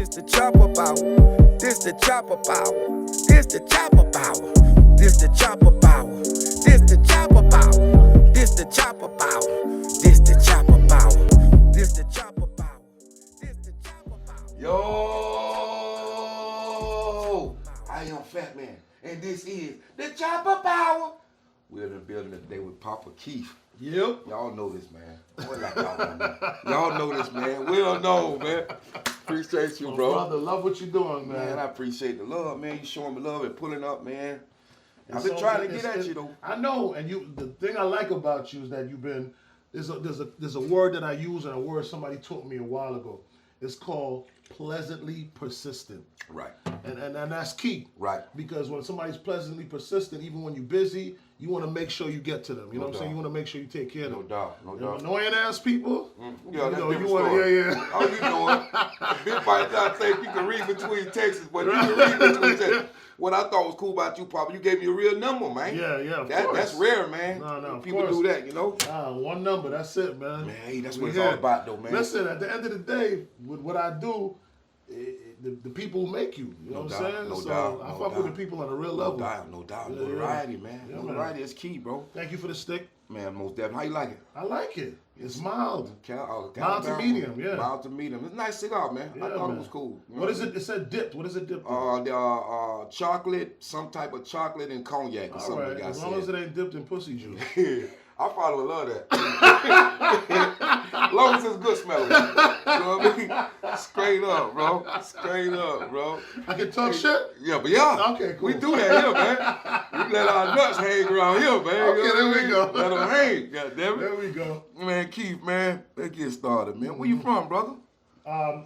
This the chopper power. This the chopper power. This the chopper power. This the chopper power. This the chopper power. This the chopper power. This the chopper power. This the chopper power. This the chopper power. Yo, I am FattMann, and this is the chopper power. We're in the building today with Papa Keith. Yep. Y'all know this, man. Y'all know this, man. We don't know, man. Appreciate you, bro. Brother, love what you're doing, man. Man, I appreciate the love, man. You showing me love and pulling up, man. I've been trying to get at you, though. I know, and the thing I like about you is that you've been, there's a word that I use and a word somebody taught me a while ago. It's called pleasantly persistent. Right. And that's key. Right. Because when somebody's pleasantly persistent, even when you're busy, you want to make sure you get to them. You know what I'm saying? You want to make sure you take care of them. No doubt. No doubt. Annoying ass people. Yeah, that's you different want story. yeah. How you doing? Big fight, I think you can read between texts, but you can read between texts. What I thought was cool about you, Papa, you gave me a real number, man. Yeah, of course. That's rare, man. No, people do that, you know? One number, that's it, man. Man, hey, that's what it's all about, though, man. Listen, at the end of the day, with what I do, the people make you. You know what I'm saying? No doubt. I fuck with the people on a real level. No doubt. Notoriety, man. Notoriety is key, bro. Thank you for the stick. Man, most definitely. How you like it? I like it. It's mild. Mild to medium, yeah. Mild to medium. It's a nice cigar, man. Yeah, I thought it was cool. What is it? It said dipped. What is it dipped in? Chocolate, some type of chocolate and cognac or something. Right. As long as it ain't dipped in pussy juice. I probably would love that. As long as it's good smelling. You know what I mean? Straight up, bro. Straight up, bro. I can talk shit? Yeah, but yeah. Okay, cool. We do that here, man. We let our nuts hang around here, man. Okay, there we go. Let them hang, goddammit. There we go. Man, Keith, man, let's get started, man. Where you from, brother?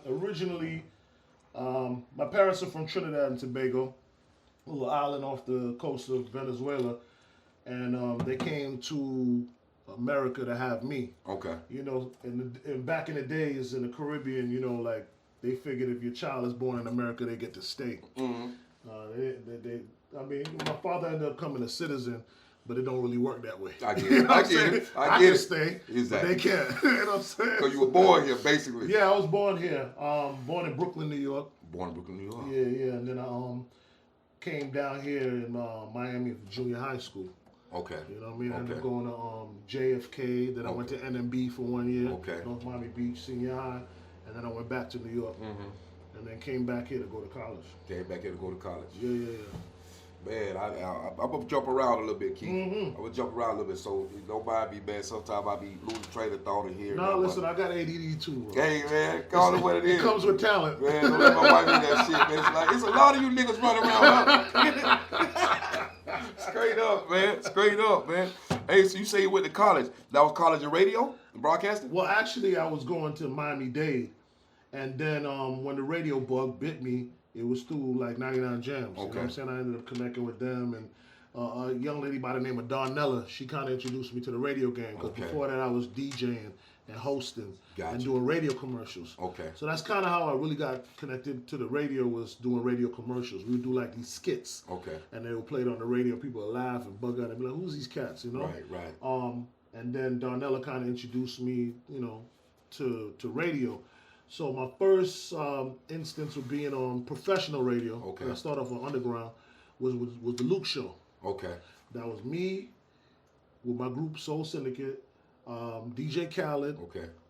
Originally, my parents are from Trinidad and Tobago, a little island off the coast of Venezuela. And they came to America to have me. Okay. You know, and back in the days in the Caribbean, you know, like they figured if your child is born in America, they get to stay. Mm-hmm. I mean, my father ended up becoming a citizen, but it don't really work that way. I get it. You know I get it. I can stay, exactly. but they can't. You know what I'm saying? So you were born here, basically. Yeah, I was born here. Born in Brooklyn, New York. Born in Brooklyn, New York. Yeah, and then I came down here in Miami for junior high school. Okay. You know what I mean? I ended Okay. up going to JFK, then I went to NMB for 1 year, Okay. North Miami Beach Senior High, and then I went back to New York, and then came back here to go to college. Came back here to go to college. Yeah. Man, I'm going to jump around a little bit, Keith. I'm going to jump around a little bit, so nobody be bad. Sometimes I be losing train of thought in here. No, listen, I got ADD too, bro. Hey, man, call it what it is. It comes with talent. Man, don't let my wife do that shit, man. It's like, it's a lot of you niggas running around, huh? Straight up, man. Straight up, man. Hey, so you say you went to college. That was college of radio and broadcasting? Well, actually, I was going to Miami-Dade, and then when the radio bug bit me, it was through like 99 Jams. You know what I'm saying? I ended up connecting with them, and a young lady by the name of Darnella, she kind of introduced me to the radio game, because before that I was DJing and hosting and doing radio commercials. Okay. So that's kind of how I really got connected to the radio, was doing radio commercials. We would do like these skits. Okay. And they would play it on the radio. People would laugh and bug out and be like, who's these cats, you know? Right. And then Darnella kind of introduced me, you know, to radio. So my first instance of being on professional radio, I started off on Underground, was the Luke Show. Okay. That was me with my group Soul Syndicate, DJ Khaled,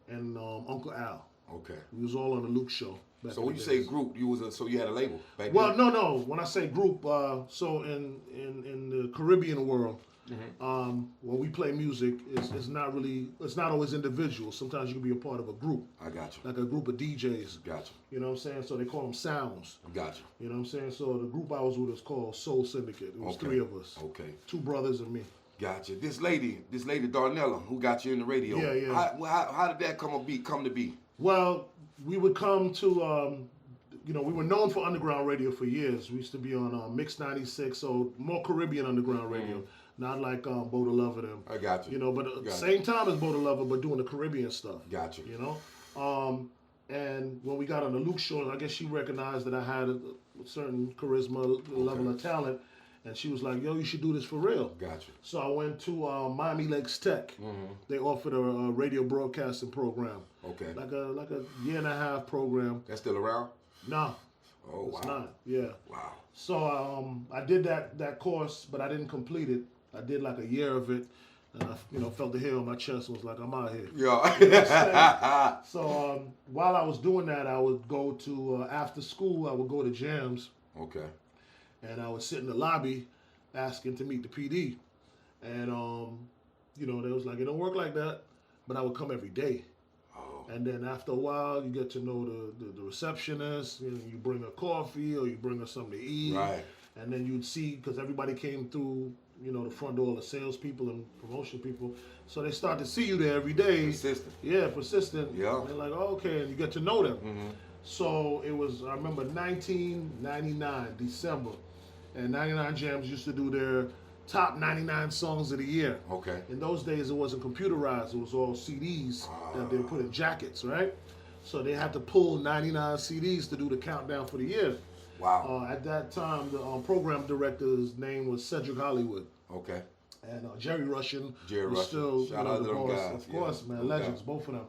and Uncle Al. Okay. We was all on the Luke Show. So when you say group, so you had a label back then? Well, no. When I say group, so in the Caribbean world, when we play music, it's not always individual. Sometimes you can be a part of a group. I got you. Like a group of DJs. Got you. You know what I'm saying? So they call them sounds. Got you. You know what I'm saying? So the group I was with is called Soul Syndicate. It was 3 of us. Okay. 2 brothers and me. Gotcha. This lady Darnella, who got you in the radio. Yeah. How did that come to be? Well, we would come to, we were known for underground radio for years. We used to be on Mix 96, so more Caribbean underground radio. Not like Bo the Lover them. I got you. You know, but at the same time as Bo the Lover, but doing the Caribbean stuff. Got you. You know? And when we got on the Luke Show, I guess she recognized that I had a certain charisma, level of talent. And she was like, yo, you should do this for real. Gotcha. So I went to Miami Lakes Tech. They offered a radio broadcasting program. Okay. Like a year and a half program. That's still around? No. Oh, It's wow. not. Yeah. Wow. So I did that course, but I didn't complete it. I did like a year of it. And I felt the hair on my chest and was like, I'm out here. Yeah. You know what I'm saying? So while I was doing that, I would go to, after school, I would go to jams. Okay. And I would sit in the lobby asking to meet the PD. And, they was like, it don't work like that. But I would come every day. Oh. And then after a while, you get to know the receptionist. You bring her coffee or you bring her something to eat. Right. And then you'd see, because everybody came through, the front door, the salespeople and promotion people. So they start to see you there every day. Persistent. Yeah, persistent. Yeah. And they're like, oh, okay, and you get to know them. Mm-hmm. So it was, I remember 1999, December. And 99 Jams used to do their top 99 songs of the year. Okay. In those days, it wasn't computerized. It was all CDs that they put in jackets, right? So they had to pull 99 CDs to do the countdown for the year. Wow. At that time, the program director's name was Cedric Hollywood. Okay. And Jerry Russian Jerry was Russian. still Shout out the to them boss. guys. Of course, Yeah, man. no Legends, doubt. both of them.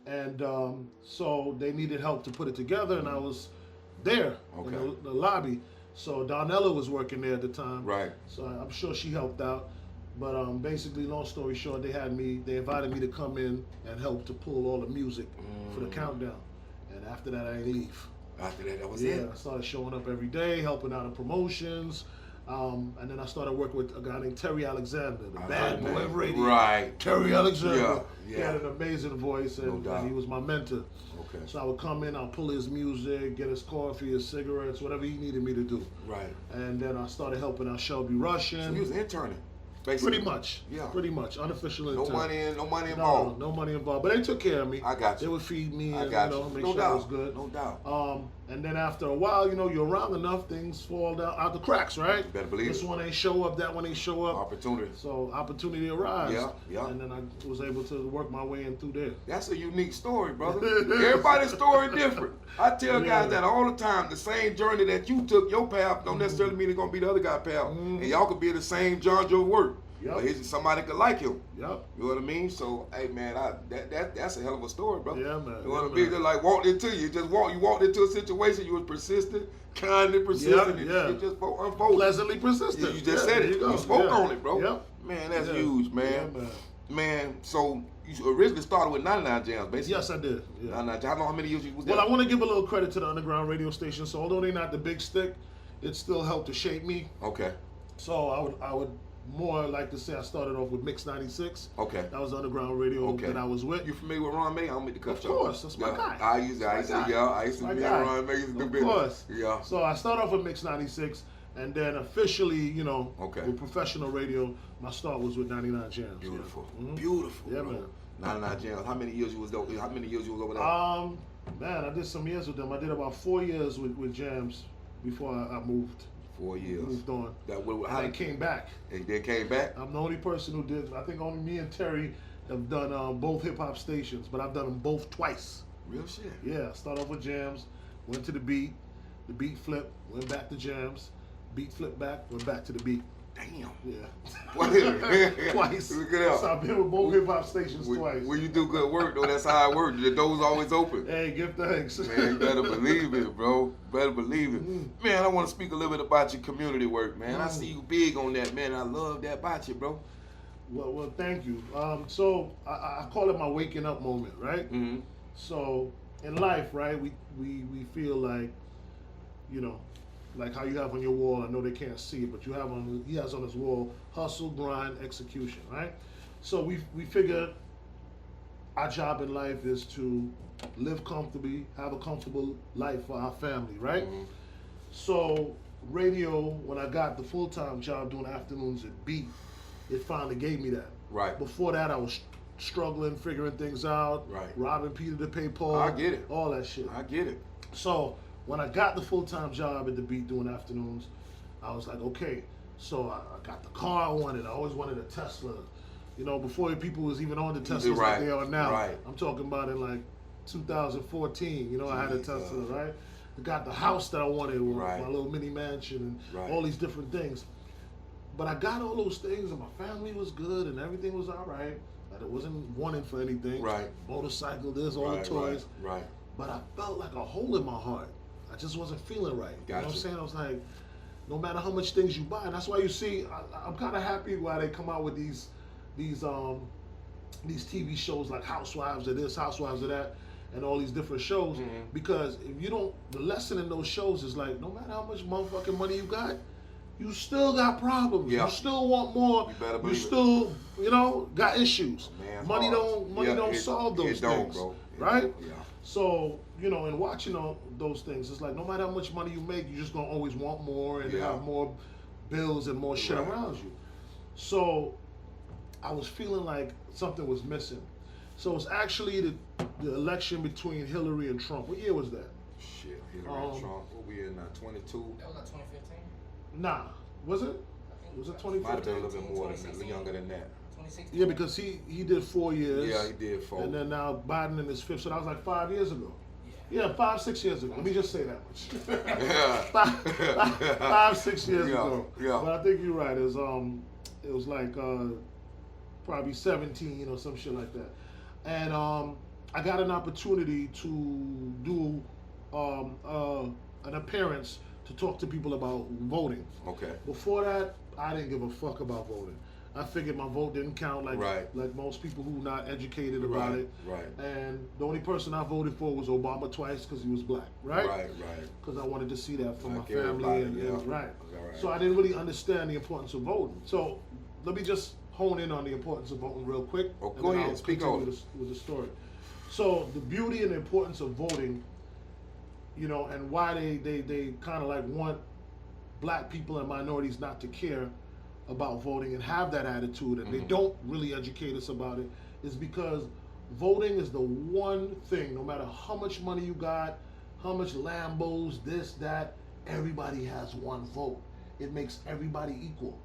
And so they needed help to put it together, and I was there in the lobby. So Donella was working there at the time. Right. So I'm sure she helped out. But basically, long story short, they invited me to come in and help to pull all the music for the countdown. And after that, I didn't leave. After that was it? Yeah, I started showing up every day, helping out in promotions. And then I started working with a guy named Terry Alexander, the bad boy of radio. Right. Terry Alexander. Yeah. He had an amazing voice, and he was my mentor. Okay. So I would come in, I'll pull his music, get his coffee, his cigarettes, whatever he needed me to do. Right. And then I started helping out Shelby Russian. So you was interning, basically. Pretty much. Yeah. Pretty much. Unofficial No intern. money involved. No money involved. But they took care of me. I got you. They would feed me I and got you. make No sure doubt. I was good. No doubt. And then after a while, you're around enough, things fall out the cracks, right? Better believe this it. one ain't show up, that one ain't show up. Opportunity. So opportunity arrives. Yeah. And then I was able to work my way in through there. That's a unique story, brother. Everybody's story different. I tell guys that all the time. The same journey that you took, your path, don't necessarily mean it's gonna be the other guy's path. And y'all could be in the same genre of work. Yep. But it's somebody could like him. Yep. You know what I mean? So, hey man, that's a hell of a story, brother. Yeah, man. You know what I mean? They like walked into you. You walked into a situation. You was persistent, kindly persistent. Yeah. It just unfolded. Pleasantly persistent. You just said it. You spoke on it, bro. Yep. Man, that's huge, man. Yeah, man. Man, so you originally started with 99 Jams, basically. Yes, I did. Yeah. 99 Jams. How many years you was there? Well, I want to give a little credit to the underground radio station. So although they're not the big stick, it still helped to shape me. Okay. So I would more like to say I started off with Mix 96. Okay. That was the underground radio that I was with. You familiar with Ron May? I don't make the cut. Of course, that's my guy. I used to be on Ron May. Of course. Yeah. So I started off with Mix 96, and then officially, with professional radio, my start was with 99 Jams. Beautiful. Yeah. Beautiful. Yeah, bro. man. 99 Jams. How many years you was over there? Man, I did some years with them. I did about 4 years with Jams before I moved. 4 years. Moved on. How they came back. They came back? I'm the only person who did. I think only me and Terry have done both hip hop stations, but I've done them both twice. Real shit. Yeah, I started off with Jams, went to the beat flip, went back to Jams, beat flip back, went back to the beat. Damn. Yeah. Twice. Look it up. So I've been with both hip hop stations twice. When you do good work, though, that's how it works. The door's always open. Hey, give thanks. Man, you better believe it, bro. Better believe it. Man, I want to speak a little bit about your community work, man. I see you big on that, man. I love that about you, bro. Well, thank you. So I call it my waking up moment, right? Mm-hmm. So in life, right, we feel like, like how you have on your wall. I know they can't see it, but he has on his wall: hustle, grind, execution, right? So we figure our job in life is to live comfortably, have a comfortable life for our family, right? Mm-hmm. So radio, when I got the full-time job doing afternoons at Beat, it finally gave me that. Right. Before that, I was struggling, figuring things out, right, robbing Peter to pay Paul. I get it. All that shit. I get it. So when I got the full-time job at the Beat doing afternoons, I was like, okay. So I got the car I wanted. I always wanted a Tesla. Before people was even on the Teslas like they are now. Right. I'm talking about in like 2014. I had a Tesla, right? I got the house that I wanted, with my little mini mansion and all these different things. But I got all those things, and my family was good, and everything was all right. I wasn't wanting for anything. Right. Motorcycle, this, all the toys. Right. But I felt like a hole in my heart. I just wasn't feeling right. You know what I'm saying? I was like, no matter how much things you buy, and that's why you see, I'm kind of happy why they come out with these TV shows like Housewives of this, Housewives of that, and all these different shows. Because if you don't, the lesson in those shows is like, no matter how much motherfucking money you got, you still got problems. Yeah. You still want more. You still, got issues. Money don't solve those things, bro. right? Yeah. So, in watching all those things, it's like no matter how much money you make, you're just gonna always want more and have more bills and more shit around you. So, I was feeling like something was missing. So it's actually the election between Hillary and Trump. What year was that? Shit, Hillary and Trump. What we in now? 22? That was like 2015. Nah, was it? Was it 2015? Might have been a little bit more than younger than that. 2016. Yeah, because he did 4 years. Yeah, he did 4. And then now Biden in his 5th, so that was like 5 years ago. Yeah, 5, 6 years ago. Let me just say that much. Yeah. 5, 6 years ago. Yeah. But I think you're right. It was like probably 17 or some shit like that. And I got an opportunity to do an appearance to talk to people about voting. Okay. Before that, I didn't give a fuck about voting. I figured my vote didn't count like most people who not educated about it. Right. And the only person I voted for was Obama twice because he was black, right? Right. Because I wanted to see that from Like my family everybody, right. Right. So I didn't really understand the importance of voting. So let me just hone in on the importance of voting real quick. Oh, and go then ahead, I'll speak continue on it. with the story. So the beauty and the importance of voting, and why they kind of like want black people and minorities not to care about voting and have that attitude, and they don't really educate us about it, is because voting is the one thing, no matter how much money you got, how much Lambos, this, that, everybody has one vote. It makes everybody equal.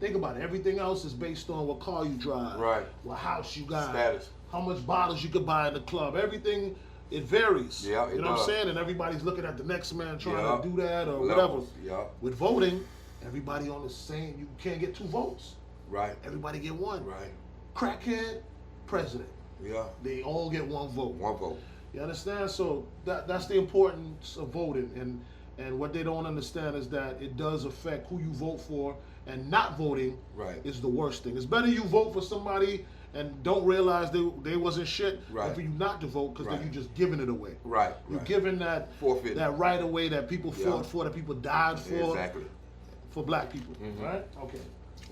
Think about it. Everything else is based on what car you drive, Right. what house you got, Status. how much bottles you could buy in the club. Everything, it varies. Yeah, it you know what I'm does. saying? And everybody's looking at the next man trying to do that or Levels. whatever. Yeah. With voting, everybody on the same. You can't get 2 votes. Right. Everybody get 1. Right. Crackhead, president. Yeah. They all get 1 vote. 1 vote. You understand? So that's the importance of voting, and what they don't understand is that it does affect who you vote for, and not voting is the worst thing. It's better you vote for somebody and don't realize they wasn't shit than for you not to vote, because then you're just giving it away. Right. You're giving that Forfeit. that right away that people fought for, that people died for. Exactly. For black people, right? Okay.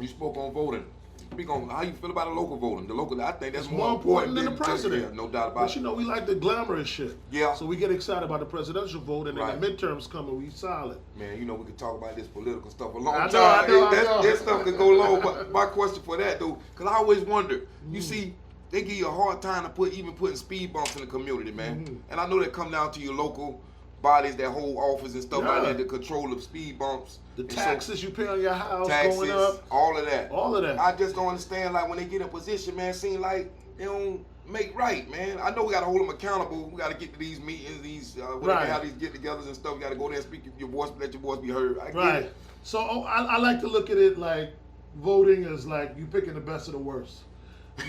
You spoke on voting. Speak on how you feel about the local voting. The local, I think that's It's more important than the president. Yeah, no doubt about But it. we like the glamorous shit. Yeah. So we get excited about the presidential vote, and then the midterms come and we solid. Man, we could talk about this political stuff a long I time. know. That stuff could go long. But my question for that, though, because I always wonder, you see, they give you a hard time to putting speed bumps in the community, man. And I know that come down to your local bodies that hold office and stuff like that, the control of speed bumps. The taxes you pay on your house going taxes, up. all of that. All of that. I just don't understand, like, when they get in position, man, seem like they don't make right, man. I know we got to hold them accountable. We got to get to these meetings, these, have these get-togethers and stuff. We got to go there and speak your voice, let your voice be heard. I get it. So I like to look at it like voting is like you picking the best of the worst.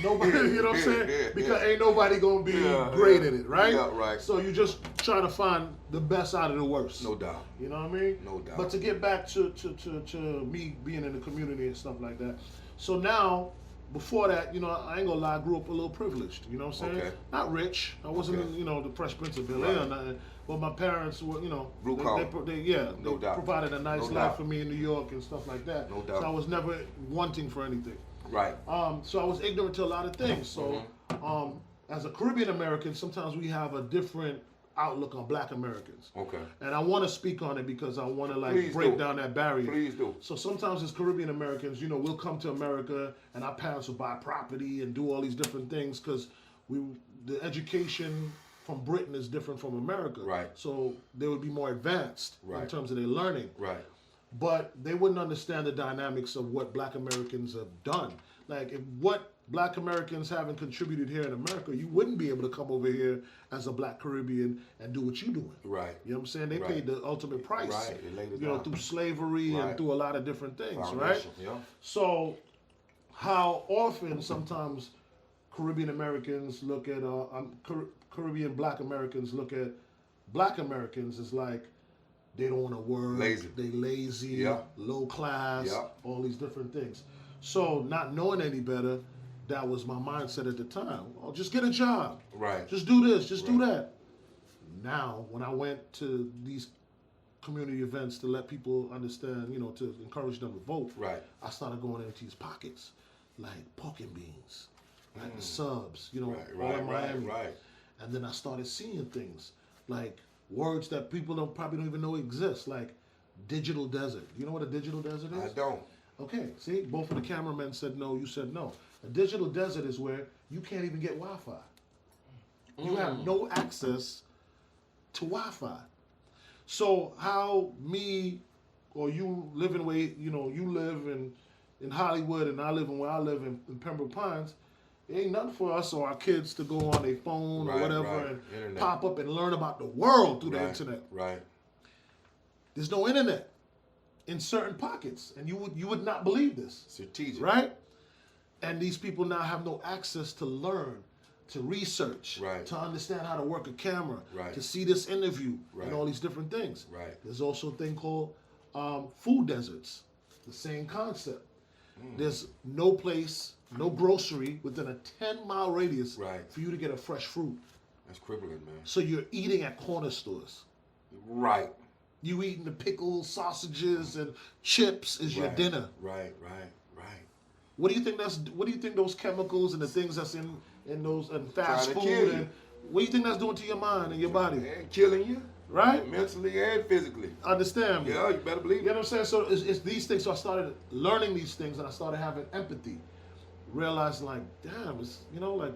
Nobody, you know what I'm saying? Because ain't nobody gonna be great at it, right? Yeah, right. So you just try to find the best out of the worst. No doubt. You know what I mean? No doubt. But to get back to me being in the community and stuff like that. So now, before that, I ain't gonna lie, I grew up a little privileged. You know what I'm saying? Okay. Not rich. I wasn't in, the Fresh Prince of Bel-Air or nothing. But my parents were, Blue collar. they provided a nice life for me in New York and stuff like that. No doubt. So I was never wanting for anything. Right. So I was ignorant to a lot of things. So, as a Caribbean American, sometimes we have a different outlook on Black Americans. Okay. And I want to speak on it because I want to Please break down that barrier. Please do. So sometimes as Caribbean Americans, we'll come to America and our parents will buy property and do all these different things because the education from Britain is different from America. Right. So they would be more advanced in terms of their learning. Right. But they wouldn't understand the dynamics of what Black Americans have done. Like what Black Americans haven't contributed here in America, you wouldn't be able to come over here as a Black Caribbean and do what you're doing. Right. You know what I'm saying? They paid the ultimate price. Right. They laid it you know, down. through slavery and through a lot of different things, Foundation. right? Yeah. So, how often sometimes Caribbean Americans look at Caribbean Black Americans look at Black Americans as like they don't want to work, they lazy, low class, all these different things. So, not knowing any better, that was my mindset at the time. Oh, just get a job. Right. Just do this, just do that. Now, when I went to these community events to let people understand, you know, to encourage them to vote, I started going into these pockets, like pork and beans, like the subs, you know, all in Miami. And then I started seeing things, like words that people probably don't even know exist, like digital desert. You know what a digital desert is? I don't. Okay, see, both of the cameramen said no, you said no. A digital desert is where you can't even get Wi-Fi. You have no access to Wi-Fi. So how me or you living where, you know, you live in Hollywood and I live in where I live in Pembroke Pines, it ain't nothing for us or our kids to go on their phone or whatever and internet. Pop up and learn about the world through the internet. Right. There's no internet in certain pockets, and you would not believe this. Strategic. Right? And these people now have no access to learn, to research, to understand how to work a camera, to see this interview, and all these different things. There's also a thing called food deserts. The same concept. There's no place, no grocery within a 10-mile radius for you to get a fresh fruit. That's crippling, man. So you're eating at corner stores. Right. You eating the pickles, sausages, and chips is your dinner. Right. What do you think those chemicals and the things that's in those and fast food and what do you think that's doing to your mind and your body? And killing you. Right? Mentally and physically. Understand me? Yeah, you better believe it. You know what I'm saying? So it's these things. So I started learning these things and I started having empathy. Realizing like, damn, it's, you know, like,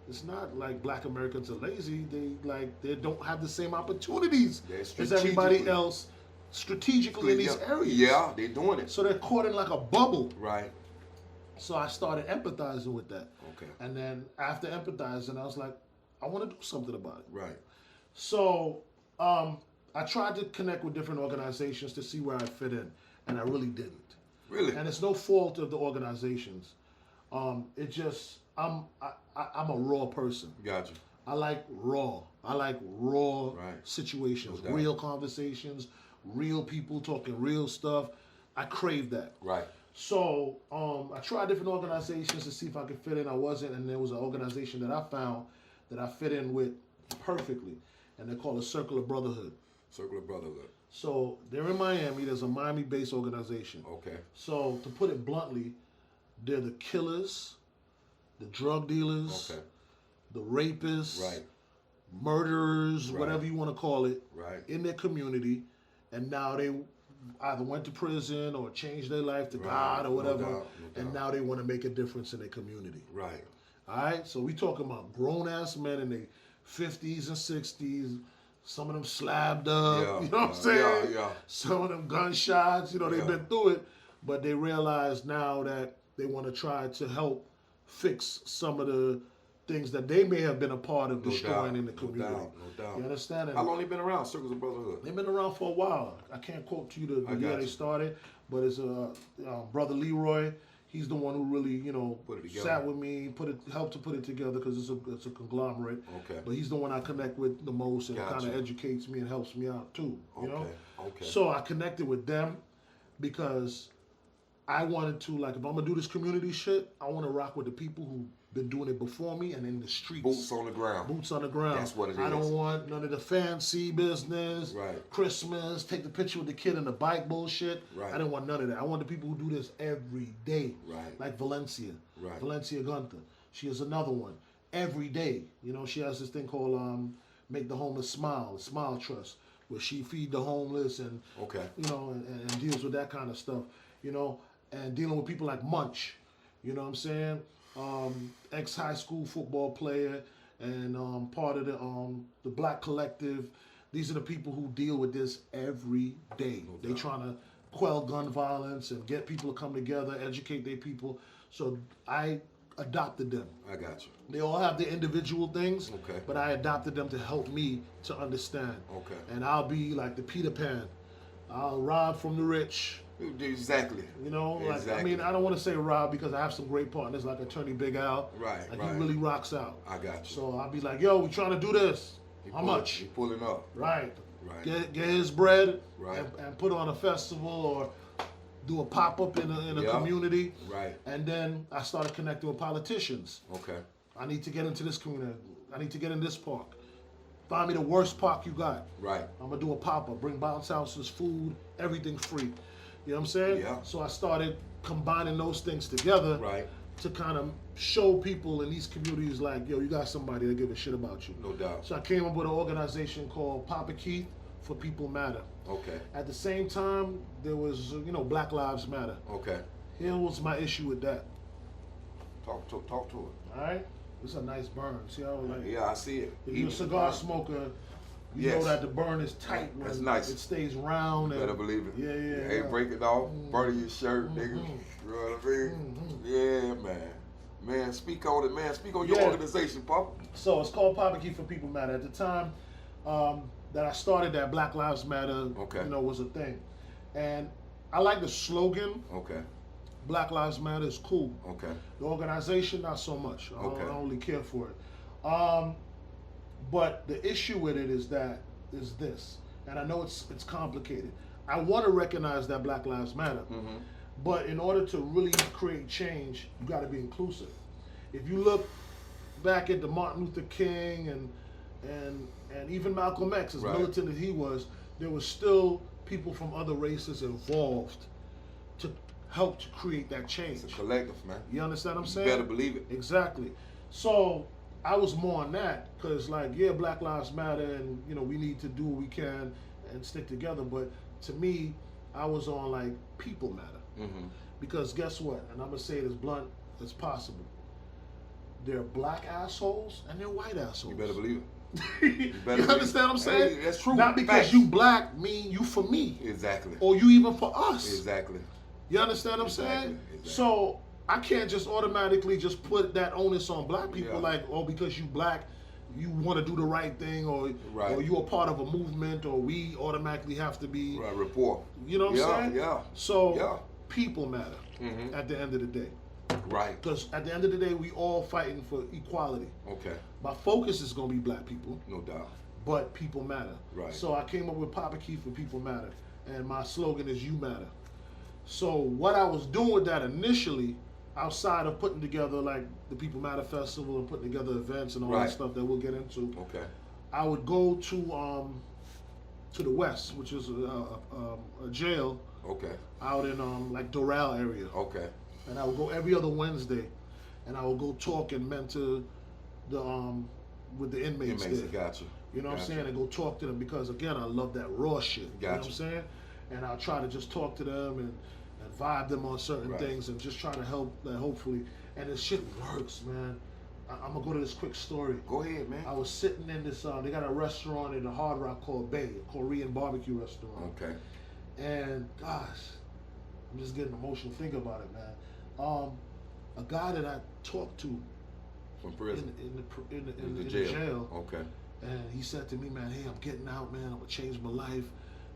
it's not like Black Americans are lazy. They don't have the same opportunities as everybody else strategically in these areas. Yeah, they're doing it. So they're caught in like a bubble. Right. So I started empathizing with that. Okay. And then after empathizing, I was like, I want to do something about it. Right. So I tried to connect with different organizations to see where I fit in, and I really didn't. Really? And it's no fault of the organizations. It just I'm a raw person. Gotcha. I like raw. I like raw situations, No doubt. real conversations, real people talking real stuff. I crave that. Right. So I tried different organizations to see if I could fit in. I wasn't, and there was an organization that I found that I fit in with perfectly, and they're called the Circle of Brotherhood. Circle of Brotherhood. So they're in Miami. There's a Miami-based organization. Okay. So to put it bluntly, they're the killers, the drug dealers, the rapists, murderers, whatever you want to call it, in their community, and now they either went to prison or changed their life to God or whatever, No doubt. and now they want to make a difference in their community. Right. All right, so we talking about grown-ass men in their 50s and 60s, some of them slabbed up, you know what I'm saying? Yeah. Some of them gunshots, you know, they've been through it, but they realize now that they want to try to help fix some of the things that they may have been a part of destroying in the community. No doubt. You understand? How long they been around, Circles of Brotherhood? They've been around for a while. I can't quote to you the year they started, but it's Brother Leroy. He's the one who really, you know, sat with me, helped to put it together because it's a conglomerate. Okay. But he's the one I connect with the most and kind of educates me and helps me out too. You know. Okay. So I connected with them because I wanted to, like, if I'm gonna do this community shit, I want to rock with the people who've been doing it before me and in the streets. Boots on the ground. Boots on the ground. That's what it is. I don't want none of the fancy business. Right. Christmas, take the picture with the kid on the bike bullshit. Right. I didn't want none of that. I want the people who do this every day. Right. Like Valencia. Right. Valencia Gunther. She is another one. Every day. You know, she has this thing called Make the Homeless Smile, the Smile Trust, where she feed the homeless and you know, and deals with that kind of stuff. You know, and dealing with people like Munch. You know what I'm saying? Ex-high school football player and part of the Black Collective. These are the people who deal with this every day. They trying to quell gun violence and get people to come together, educate their people. So I adopted them. I got you. They all have their individual things, Okay. but I adopted them to help me to understand. Okay. And I'll be like the Peter Pan. I'll rob from the rich. Exactly. You know, like Exactly. I mean, I don't want to say rob because I have some great partners like Attorney Big Al. Right, Like right. he really rocks out. I got you. So I'll be like, yo, we trying to do this. How much? He pulling up. Right. Right. Get his bread Right. and put on a festival or do a pop-up in a Yeah. community. Right. And then I started connecting with politicians. Okay. I need to get into this community. I need to get in this park. Find me the worst park you got. Right. I'm gonna do a pop-up, bring bounce houses, food, everything free. You know what I'm saying? Yeah. So I started combining those things together Right. to kind of show people in these communities like, yo, you got somebody that give a shit about you. No doubt. So I came up with an organization called Papa Keith for People Matter. Okay. At the same time, there was, Black Lives Matter. Okay. Here was my issue with that. Talk to it. All right? It's a nice burn. See how like Yeah, I see it. if you're a cigar smoker, you know Yes. that the burn is tight when That's nice. it stays round. You better believe it. Yeah. Hey, break it off, burn your shirt, nigga. You know what I mean? Yeah, man. Man, speak on it, man. Speak on your Yeah. organization, Papa. So it's called Papa Keith for People Matter. At the time that I started that, Black Lives Matter, Okay. was a thing. And I like the slogan, Okay. Black Lives Matter is cool. Okay. The organization, not so much. I Okay. don't really care for it. But the issue with it is this, and I know it's complicated. I want to recognize that Black Lives Matter, but in order to really create change, you got to be inclusive. If you look back at the Martin Luther King and even Malcolm X, as Right. militant as he was, there was still people from other races involved to help to create that change. It's a collective, man. You understand what I'm You saying? better believe it. Exactly. So I was more on that because, like, yeah, Black Lives Matter, and we need to do what we can and stick together. But to me, I was on like people matter because guess what? And I'm gonna say it as blunt as possible. They're black assholes and they're white assholes. You better believe it. You better believe understand what I'm saying? Hey, that's true. Not because Facts. you black mean you for me Exactly. or you even for us. Exactly. You understand what I'm Exactly, saying? exactly. So I can't just automatically just put that onus on black people, Yeah. like, oh, because you black, you want to do the right thing, or Right. or you're a part of a movement, or we automatically have to be. Right, rapport. You know what I'm saying? Yeah. So Yeah. people matter at the end of the day, Right. because at the end of the day, we all fighting for equality. Okay. My focus is gonna be black people, No doubt. but people matter. Right. So I came up with Papa Keith for People Matter, and my slogan is You Matter. So what I was doing with that initially, outside of putting together like the People Matter Festival and putting together events and all Right. that stuff that we'll get into, Okay. I would go to the West, which is a jail Okay. out in like Doral area, Okay. and I would go every other Wednesday, and I would go talk and mentor the with the inmates Inmates, there. got you. You know what I'm Gotcha. saying? And go talk to them because, again, I love that raw shit. You know what I'm Gotcha. saying? And I'll try to just talk to them and vibe them on certain Right. things and just try to help, hopefully. And this shit works, man. I'm going to go to this quick story. Go ahead, man. I was sitting in this, they got a restaurant in the Hard Rock called Bay, a Korean barbecue restaurant. Okay. And, gosh, I'm just getting emotional thinking about it, man. A guy that I talked to From prison. in the jail. jail. Okay. And he said to me, man, hey, I'm getting out, man. I'm going to change my life.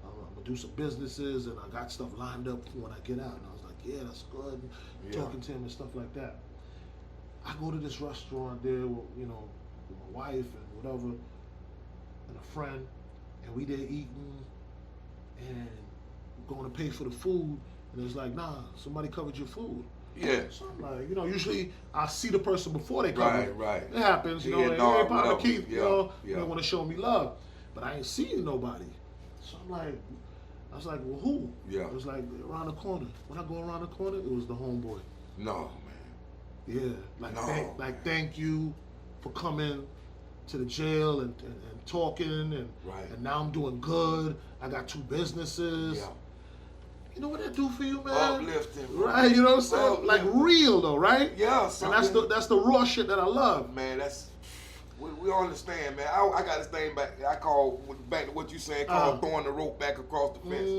I'm going to do some businesses, and I got stuff lined up for when I get out. And I was like, yeah, that's good. And Yeah. talking to him and stuff like that. I go to this restaurant there, with, with my wife and whatever, and a friend, and we there eating, and going to pay for the food. And it's like, nah, somebody covered your food. Yeah. So I'm like, usually I see the person before they come. Right, right. It happens, Yeah, like, dog, hey, Papa whatever. Keith, Yeah, they yeah. want to show me love. But I ain't seeing nobody. So I was like, well, who? Yeah. It was like around the corner. When I go around the corner, it was the homeboy. No, man. Yeah, like, No, thank you for coming to the jail and talking, and Right. and now I'm doing good. I got 2 businesses. Yeah. You know what that do for you, man? Uplifting, bro. Right? You know what I'm saying? Like Uplifting. real though, right? Yeah, And that's the raw shit that I love. man. That's We understand, man. I got this thing back. I call back to what you saying, called throwing the rope back across the fence.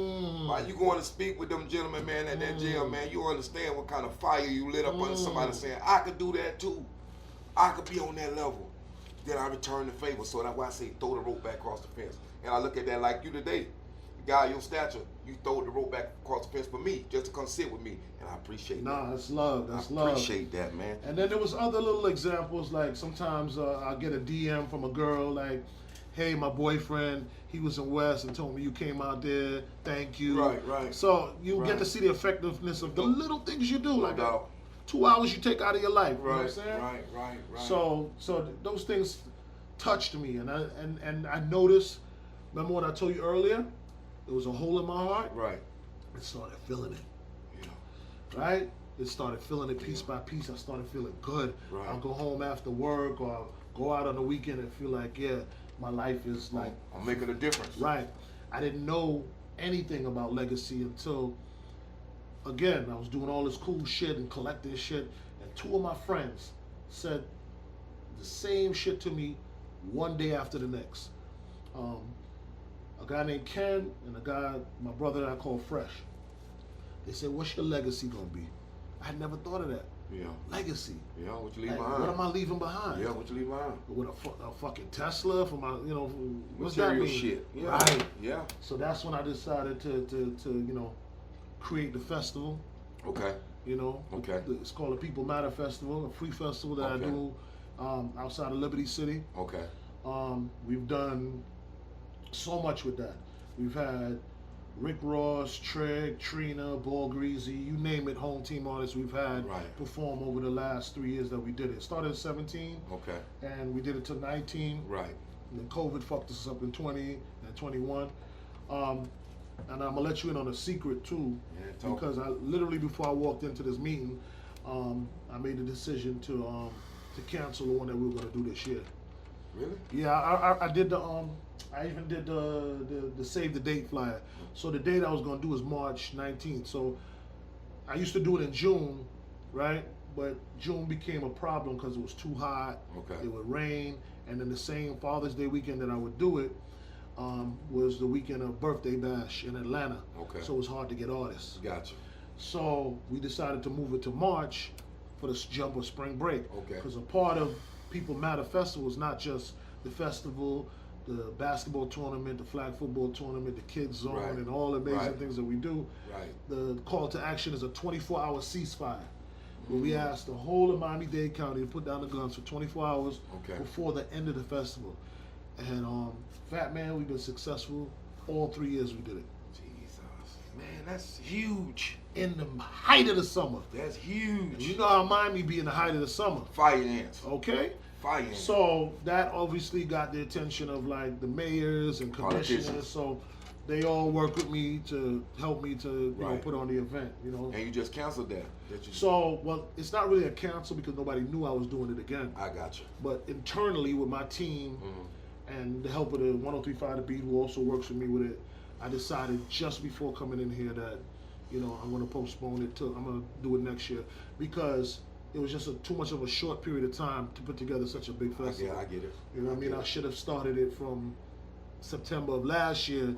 While you going to speak with them gentlemen, man, at that jail, man, you understand what kind of fire you lit up under somebody saying, I could do that too. I could be on that level. Then I return the favor. So that's why I say throw the rope back across the fence. And I look at that like you today. Guy, your stature, you throw the rope back across the fence for me, just to come sit with me, and I appreciate that. Nah, that's love. That's I love. appreciate that, man. And then there was other little examples, like sometimes I get a DM from a girl, like, "Hey, my boyfriend, he was in West and told me you came out there. Thank you." Right. So you get to see the effectiveness of the little things you do, like that. doubt. 2 hours you take out of your life. You know what I'm Right, saying? right. So those things touched me, and I noticed. Remember what I told you earlier? There was a hole in my heart. Right. I started feeling it. Yeah. Right? It started feeling it piece by piece. I started feeling good. Right. I'll go home after work, or I'll go out on the weekend and feel like, yeah, my life is like. I'm making a difference. Right. I didn't know anything about legacy until, again, I was doing all this cool shit and collecting shit, and two of my friends said the same shit to me one day after the next. A guy named Ken and a guy, my brother that I call Fresh. They said, "What's your legacy gonna be?" I had never thought of that. Yeah. Legacy. Yeah, what you leave Like, behind? what am I leaving behind? Yeah, what you leave behind? With a fucking Tesla for my, what's that Material mean? shit. Yeah. Right. Yeah. So that's when I decided to create the festival. Okay. Okay. It's called the People Matter Festival, a free festival that I do outside of Liberty City. Okay. We've done so much with that. We've had Rick Ross, Treg, Trina, Ball Greasy, you name it, home team artists we've had perform over the last 3 years that we did it. Started at 17, Okay. and we did it to 19. Right. And then COVID fucked us up in 20 and 21. And I'm gonna let you in on a secret too, because I literally before I walked into this meeting, I made the decision to cancel the one that we were gonna do this year. Really? Yeah, I did I even did the save the date flyer. So the date I was gonna do is March 19th. So I used to do it in June, right? But June became a problem because it was too hot. Okay. It would rain, and then the same Father's Day weekend that I would do it was the weekend of Birthday Bash in Atlanta. Okay. So it was hard to get artists. Gotcha. So we decided to move it to March for the jump of spring break. Okay. Because a part of People Matter Festival is not just the festival, the basketball tournament, the flag football tournament, the kids zone, and all the amazing things that we do. Right. The call to action is a 24-hour ceasefire, where we asked the whole of Miami-Dade County to put down the guns for 24 hours before the end of the festival. And FattMann, we've been successful all 3 years we did it. Jesus, man, that's huge. In the height of the summer. That's huge. And you know how Miami be in the height of the summer. Fire ants. Okay? Fire ants. So that obviously got the attention of like the mayors and commissioners. So they all work with me to help me to you know, put on the event. And you just canceled that. So, well, it's not really a cancel because nobody knew I was doing it again. I got you. But internally with my team and the help of the 103.5 The Beat, who also works with me with it, I decided just before coming in here that, I'm going to postpone it till I'm going to do it next year because it was just too much of a short period of time to put together such a big festival. I get it. You know what I mean? I should have started it from September of last year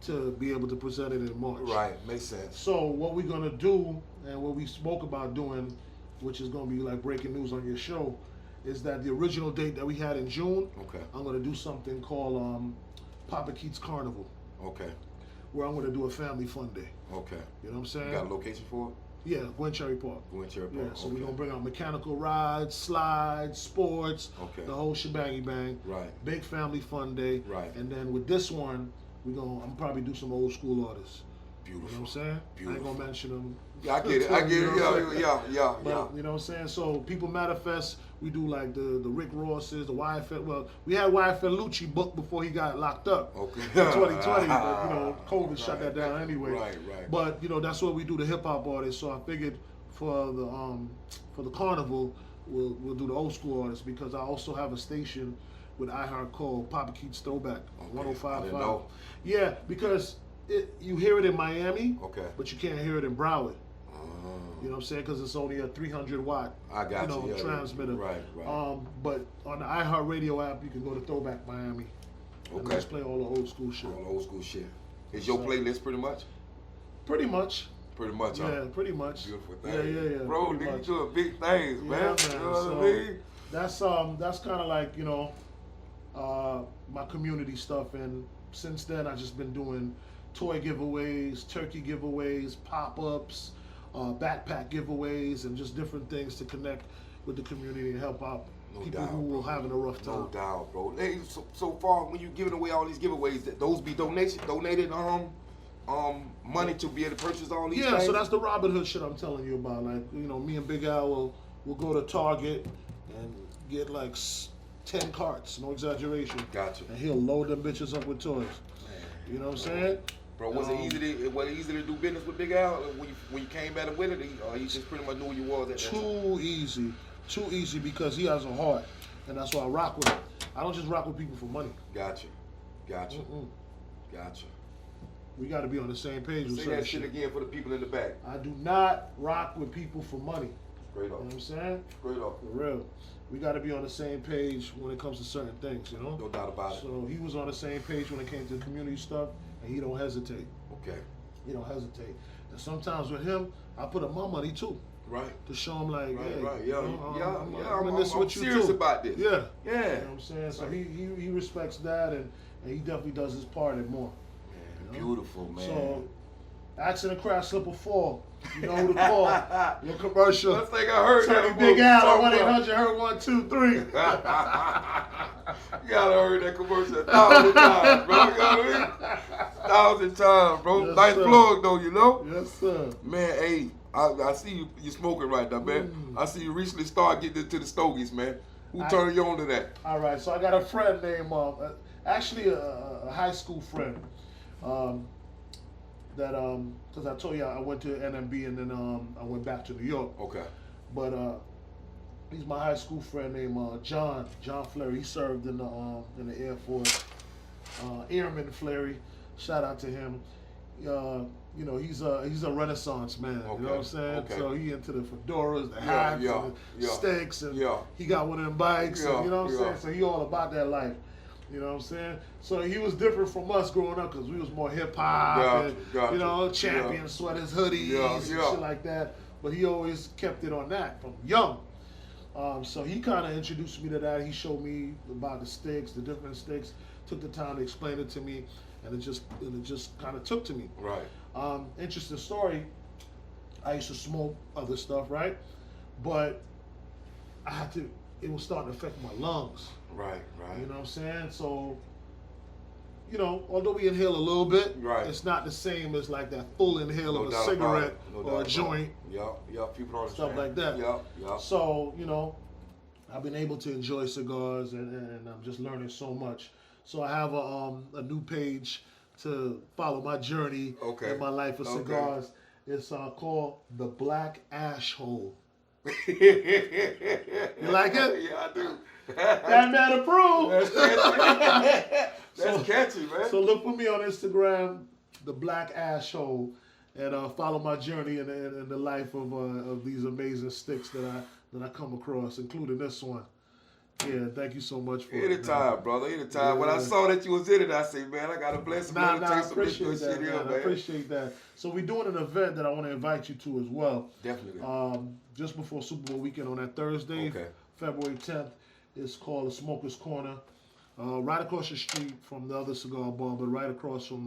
to be able to present it in March. Right, makes sense. So what we're going to do and what we spoke about doing, which is going to be like breaking news on your show, is that the original date that we had in June, I'm going to do something called Papa Keats Carnival. Okay. Where I'm going to do a family fun day. Okay. You know what I'm saying? You got a location for it? Yeah, Gwen Cherry Park. Gwen Cherry Park. Yeah, so we're going to bring out mechanical rides, slides, sports, the whole shebangy bang. Right. Big family fun day. Right. And then with this one, I'm probably do some old school artists. Beautiful. You know what I'm saying? Beautiful. I ain't going to mention them. Yeah, I get it. I get it. Yeah. But, you know what I'm saying? So People Matter Fest, we do like the Rick Rosses, the YFL. Well, we had YFL Lucci booked before he got locked up. Okay. In 2020, but COVID shut that down anyway. Right. But that's what we do, the hip hop artists. So I figured for the Carnival, we'll do the old school artists because I also have a station with iHeart called Papa Keats Throwback 105.5. Yeah, because you hear it in Miami, but you can't hear it in Broward. You know what I'm saying? Because it's only a 300 watt transmitter. Right. But on the iHeartRadio app, you can go to Throwback Miami. And just play all the old school shit. All the old school shit. Is your playlist pretty much? Pretty much. Pretty much, huh? Yeah, pretty much. Beautiful thing. Yeah. Bro, nigga, you doing big things, man. Yeah, man. You know what I mean? That's kind of like, my community stuff. And since then, I've just been doing toy giveaways, turkey giveaways, pop-ups, backpack giveaways, and just different things to connect with the community and help out people who are having a rough time. No doubt, bro. Hey, so far, when you giving away all these giveaways, that those be donated money to be able to purchase all these things? Yeah, so that's the Brotherhood shit I'm telling you about. Like, me and Big Al will go to Target and get like 10 carts, no exaggeration. Gotcha. And he'll load them bitches up with toys. Man. You know what I'm saying? Bro, was it easy to do business with Big Al when you came at him with it, or you just pretty much knew who you was at that time? Too easy because he has a heart, and that's why I rock with him. I don't just rock with people for money. Gotcha. We got to be on the same page with Say that shit again for the people in the back. I do not rock with people for money. Straight up. You know what I'm saying? Straight up. For real. We got to be on the same page when it comes to certain things, No doubt about it. So he was on the same page when it came to community stuff, and he don't hesitate. Okay. He don't hesitate. And sometimes with him, I put up my money too. Right. To show him like, hey, I'm serious about this. Yeah. Yeah. You know what I'm saying? So he respects that, and he definitely does his part and more. Man, beautiful, man. So, accident, crash, slip, or fall. You know who to call. Your commercial. I think I heard that. Big Al, 1-800, heard 1, 2, 3. You gotta heard that commercial 1,000 times, bro. You know what I mean? 1,000 times, bro. Yes, nice sir. plug, though, Yes, sir. Man, hey, I see you smoking right now, man. I see you recently start getting into the stogies, man. Who turned you on to that? All right, so I got a friend named, actually a high school friend, because I told you I went to NMB and then I went back to New York. Okay. But he's my high school friend named John Fleury. He served in the Air Force. Airman Fleury, shout out to him. He's a Renaissance man. Okay. You know what I'm saying? Okay. So he into the fedoras, the hats, and the sticks, and he got one of them bikes. And, you know what I'm saying? So he all about that life. You know what I'm saying? So he was different from us growing up because we was more hip hop and champion sweaters, hoodies, and shit like that. But he always kept it on that from young. So he kind of introduced me to that. He showed me about the sticks, the different sticks. Took the time to explain it to me, and it just kind of took to me. Right. Interesting story. I used to smoke other stuff, right? But it was starting to affect my lungs. Right. You know what I'm saying? So, although we inhale a little bit, it's not the same as like that full inhale of a cigarette or a joint. People understand. Stuff like that. Yeah. So, I've been able to enjoy cigars and I'm just learning so much. So I have a new page to follow my journey in my life of cigars. It's called The Black Ash Hole. You like it? Yeah, I do. That man approved. That's catchy, man. So look for me on Instagram, The Black Ash Hole, and follow my journey in the life of these amazing sticks that I come across, including this one. Yeah, thank you so much for anytime, brother. Anytime. Yeah. When I saw that you was in it, I said, man, I got a blessing. I appreciate that, man. I appreciate that. So we're doing an event that I want to invite you to as well. Definitely. Just before Super Bowl weekend on that Thursday, February 10th. It's called the Smoker's Corner. Right across the street from the other cigar bar, but right across from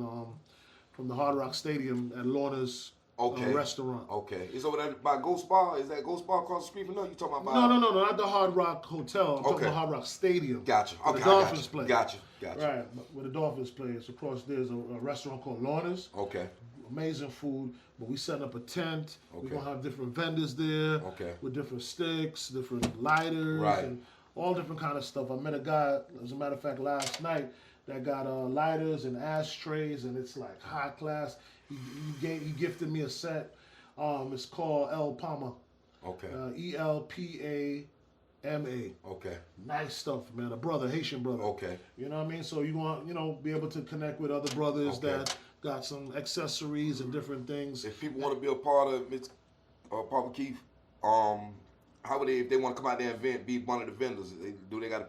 the Hard Rock Stadium at Lorna's restaurant. Okay. It's over there by Ghost Bar. Is that Ghost Bar across the street from there? You talking about? No, not the Hard Rock Hotel. I'm talking about Hard Rock Stadium. Gotcha. Where the Dolphins play. Gotcha. Right, where the Dolphins play. It's across there's a restaurant called Lorna's. Okay. Amazing food, but we setting up a tent. We're gonna have different vendors there. With different sticks, different lighters, and all different kind of stuff. I met a guy, as a matter of fact, last night that got lighters and ashtrays, and it's like high class. He gifted me a set. It's called El Pama. ELPAMA. Okay. Nice stuff, man. A brother, Haitian brother. Okay. You know what I mean? So you want, be able to connect with other brothers that got some accessories and different things. If people want to be a part of it, Papa Keith, how would they, if they want to come out there and be one of the vendors, do they got to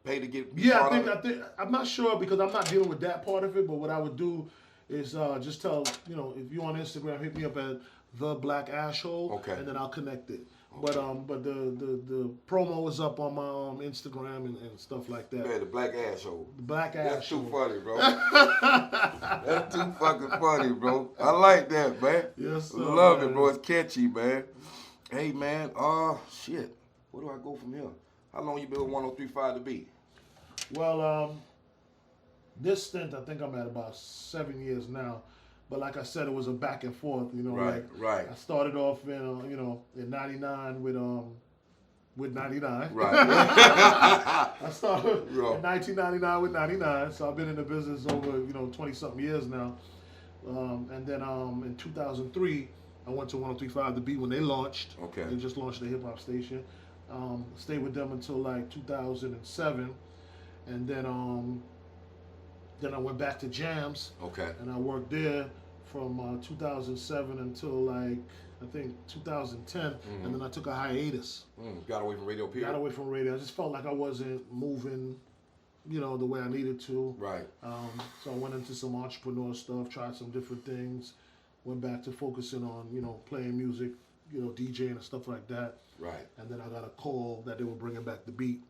pay to get? Yeah, I think I'm not sure because I'm not dealing with that part of it. But what I would do is just tell if you're on Instagram, hit me up at the Black Ashhole, okay, and then I'll connect it. Okay. But the promo is up on my Instagram and stuff like that. Yeah, the Black Ashhole. The Black Ashhole. That's too funny, bro. That's too fucking funny, bro. I like that, man. Yes, sir. Love it, bro. It's catchy, man. Hey, man. Shit. Where do I go from here? How long you been with 103.5 The Beat? Well, this stint, I think I'm at about 7 years now. But like I said, it was a back and forth, Right, right. I started off in, in 99 with 99. Right. I started in 1999 with 99, so I've been in the business over, 20-something years now. And then in 2003, I went to 103.5 The Beat when they launched. Okay. They just launched the hip-hop station. Stayed with them until like 2007. And then I went back to Jams. Okay. And I worked there from 2007 until like I think 2010, and then I took a hiatus. Got away from radio, period. Got away from radio. I just felt like I wasn't moving, the way I needed to. Right. So I went into some entrepreneur stuff, tried some different things, went back to focusing on playing music, DJing and stuff like that. Right. And then I got a call that they were bringing back the beat.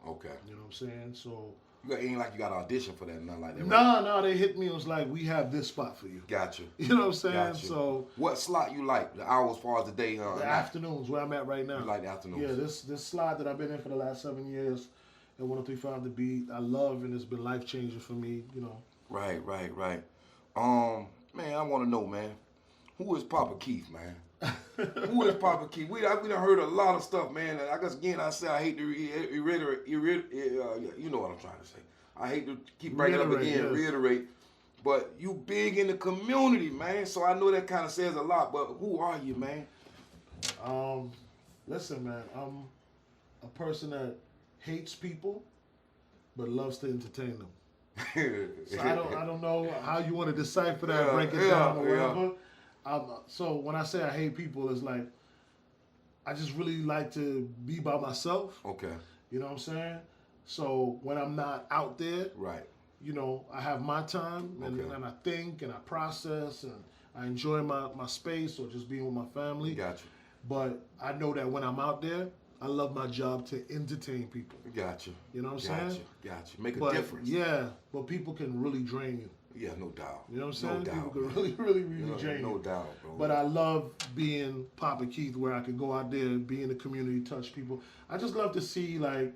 Okay. You know what I'm saying? So. Ain't like you got to audition for that, nothing like that. No, they hit me. It was like, we have this spot for you. Gotcha. You know what I'm saying? Gotcha. So. What slot you like? The hours as far as the day? The afternoons, where I'm at right now. You like the afternoons? Yeah, this slot that I've been in for the last 7 years at 103.5 The Beat, I love, and it's been life changing for me. Right. Man, I want to know, man, who is Papa Keith, man? Who is Papa Keith? We done heard a lot of stuff, man. And I guess again, I hate to reiterate. You know what I'm trying to say. I hate to keep bringing it up again, reiterate. But you big in the community, man. So I know that kind of says a lot. But who are you, man? Listen, man. I'm a person that hates people, but loves to entertain them. So I don't know how you want to decipher that, break it down or whatever. So when I say I hate people, it's like I just really like to be by myself. Okay. You know what I'm saying? So when I'm not out there, right. I have my time and I think and I process and I enjoy my space or just being with my family. Gotcha. But I know that when I'm out there, I love my job to entertain people. Gotcha. You know what I'm saying? Gotcha. Make a difference. Yeah, but people can really drain you. Yeah, no doubt. You know what I'm saying? No doubt. People can really drain you. No doubt, bro. But I love being Papa Keith, where I can go out there and be in the community, touch people. I just love to see like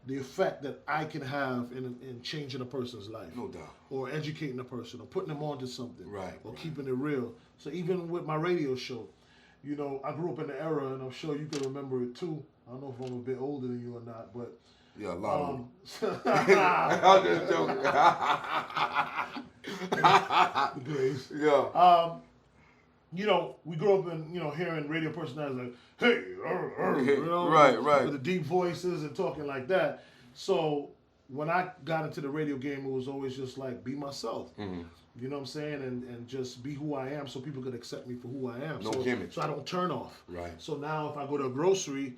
the effect that I can have in changing a person's life. No doubt. Or educating a person, or putting them onto something. Right. Or keeping it real. So even with my radio show, I grew up in the era, and I'm sure you can remember it too. I don't know if I'm a bit older than you or not, but yeah, a lot of them. I'm just joking. The Grace. Yeah. We grew up in, hearing radio personalities like, hey, right. With the deep voices and talking like that. So when I got into the radio game, it was always just like, be myself. Mm-hmm. You know what I'm saying? And just be who I am so people could accept me for who I am. No gimmicks. So I don't turn off. Right. So now if I go to a grocery,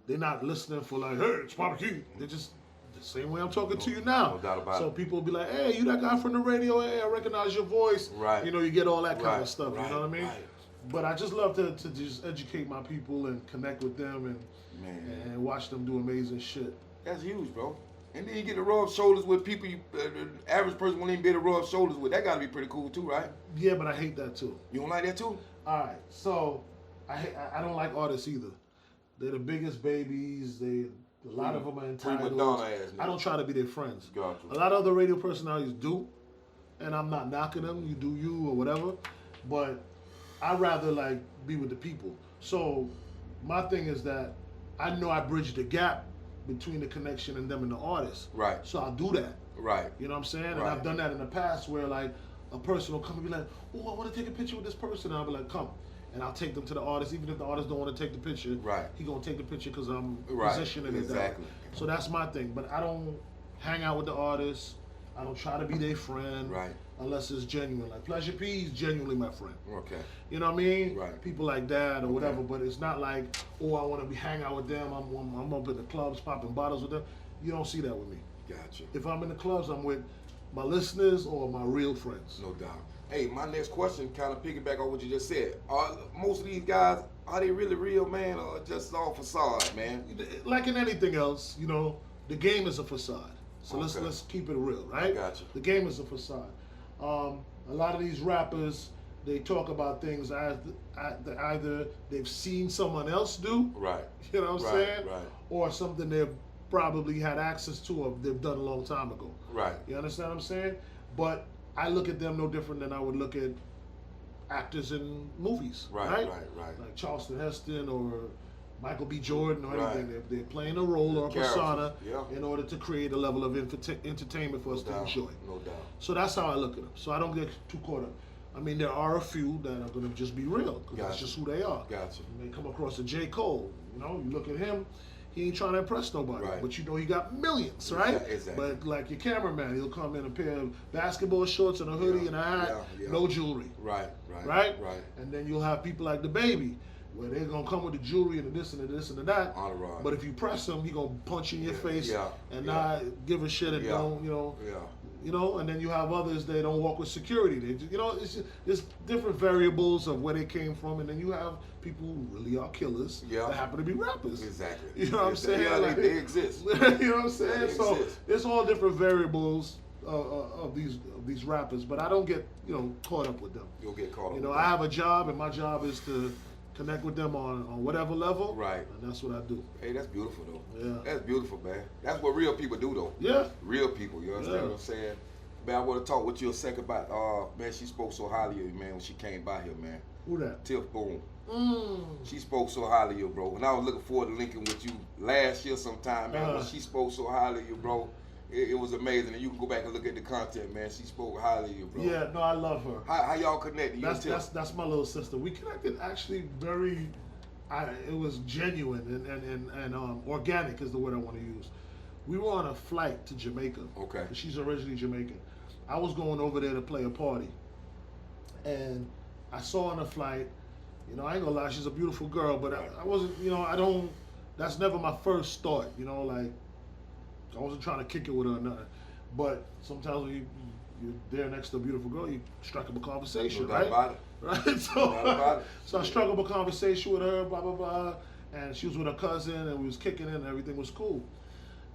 they're not listening for like, hey, it's Papa Keith. They're just the same way I'm talking to you now. No doubt about it. So people will be like, hey, you that guy from the radio? Hey, I recognize your voice. Right. You get all that kind of stuff. Right. You know what I mean? Right. But I just love to just educate my people and connect with them and watch them do amazing shit. That's huge, bro. And then you get to rub shoulders with people the average person won't even be able to rub shoulders with. That got to be pretty cool too, right? Yeah, but I hate that too. You don't like that too? All right, so I don't like artists either. They're the biggest babies. A lot of them are entitled. I don't try to be their friends. Gotcha. A lot of other radio personalities do, and I'm not knocking them. You do you or whatever, but I'd rather like be with the people. So my thing is that I know I bridge the gap between the connection and them and the artist. Right. So I'll do that. Right. You know what I'm saying? And Right. I've done that in the past where like a person will come and be like, oh, I want to take a picture with this person. And I'll be like, come. And I'll take them to the artist, even if the artist don't want to take the picture. Right. He gonna take the picture because I'm Right. positioning it Exactly. that. So that's my thing. But I don't hang out with the artist. I don't try to be their friend. Right. unless it's genuine. Like Pleasure P is genuinely my friend. Okay. You know what I mean? Right. People like that or whatever, but it's not like, oh, I want to be hang out with them. I'm up at the clubs popping bottles with them. You don't see that with me. Gotcha. If I'm in the clubs, I'm with my listeners or my real friends. No doubt. Hey, my next question kind of piggyback on what you just said. Are most of these guys, are they really real, man, or just all facade, man? Like in anything else, you know, the game is a facade. So let's keep it real, right? Gotcha. The game is a facade. A lot of these rappers, they talk about things either they've seen someone else do, Right. you know what I'm saying? Right. Or something they've probably had access to or they've done a long time ago. Right. You understand what I'm saying? But I look at them no different than I would look at actors in movies, right? Like Charleston Heston or Michael B. Jordan or anything. They're playing a role or a persona in order to create a level of entertainment for us to enjoy. No doubt. So that's how I look at them. So I don't get too caught up. I mean, there are a few that are going to just be real because that's just who they are. Gotcha. You may come across a J. Cole. You know, you look at him. He ain't trying to impress nobody, but you know he got millions, right? Exactly. But like your cameraman, he'll come in a pair of basketball shorts and a hoodie and a hat, no jewelry. Right? And then you'll have people like the Baby, where they're gonna come with the jewelry and the this and the this and the that. But if you press him, he gonna punch you in your face and not give a shit and don't, you know. And then you have others that don't walk with security. They, you know, there's different variables of where they came from, and then you have people who really are killers that happen to be rappers. Exactly. You know what I'm saying? Yeah, like, they exist. You know what I'm saying? So it's all different variables of these rappers, but I don't get caught up with them. You'll get caught up. You know, I have a job, and my job is to connect with them on whatever level. Right. And that's what I do. Hey, that's beautiful though. Yeah. That's beautiful, man. That's what real people do though. Yeah. Real people. You understand what I'm saying? Man, I want to talk with you a second about, man, she spoke so highly of you, man, when she came by here, man. Who that? Tiff Boone. She spoke so highly of you, bro. And I was looking forward to linking with you last year sometime, man. When she spoke so highly of you, bro, it was amazing. And you can go back and look at the content, man. She spoke highly of you, bro. Yeah, no, I love her. How y'all connected? That's my little sister. We connected actually it was genuine and organic is the word I want to use. We were on a flight to Jamaica. Okay. She's originally Jamaican. I was going over there to play a party. And I saw on the flight, I ain't gonna lie, she's a beautiful girl, but I wasn't, that's never my first thought, like, I wasn't trying to kick it with her or nothing. But sometimes when you're there next to a beautiful girl, you strike up a conversation, no doubt about it. Right? So I struck up a conversation with her, blah, blah, blah, and she was with her cousin, and we was kicking it, and everything was cool.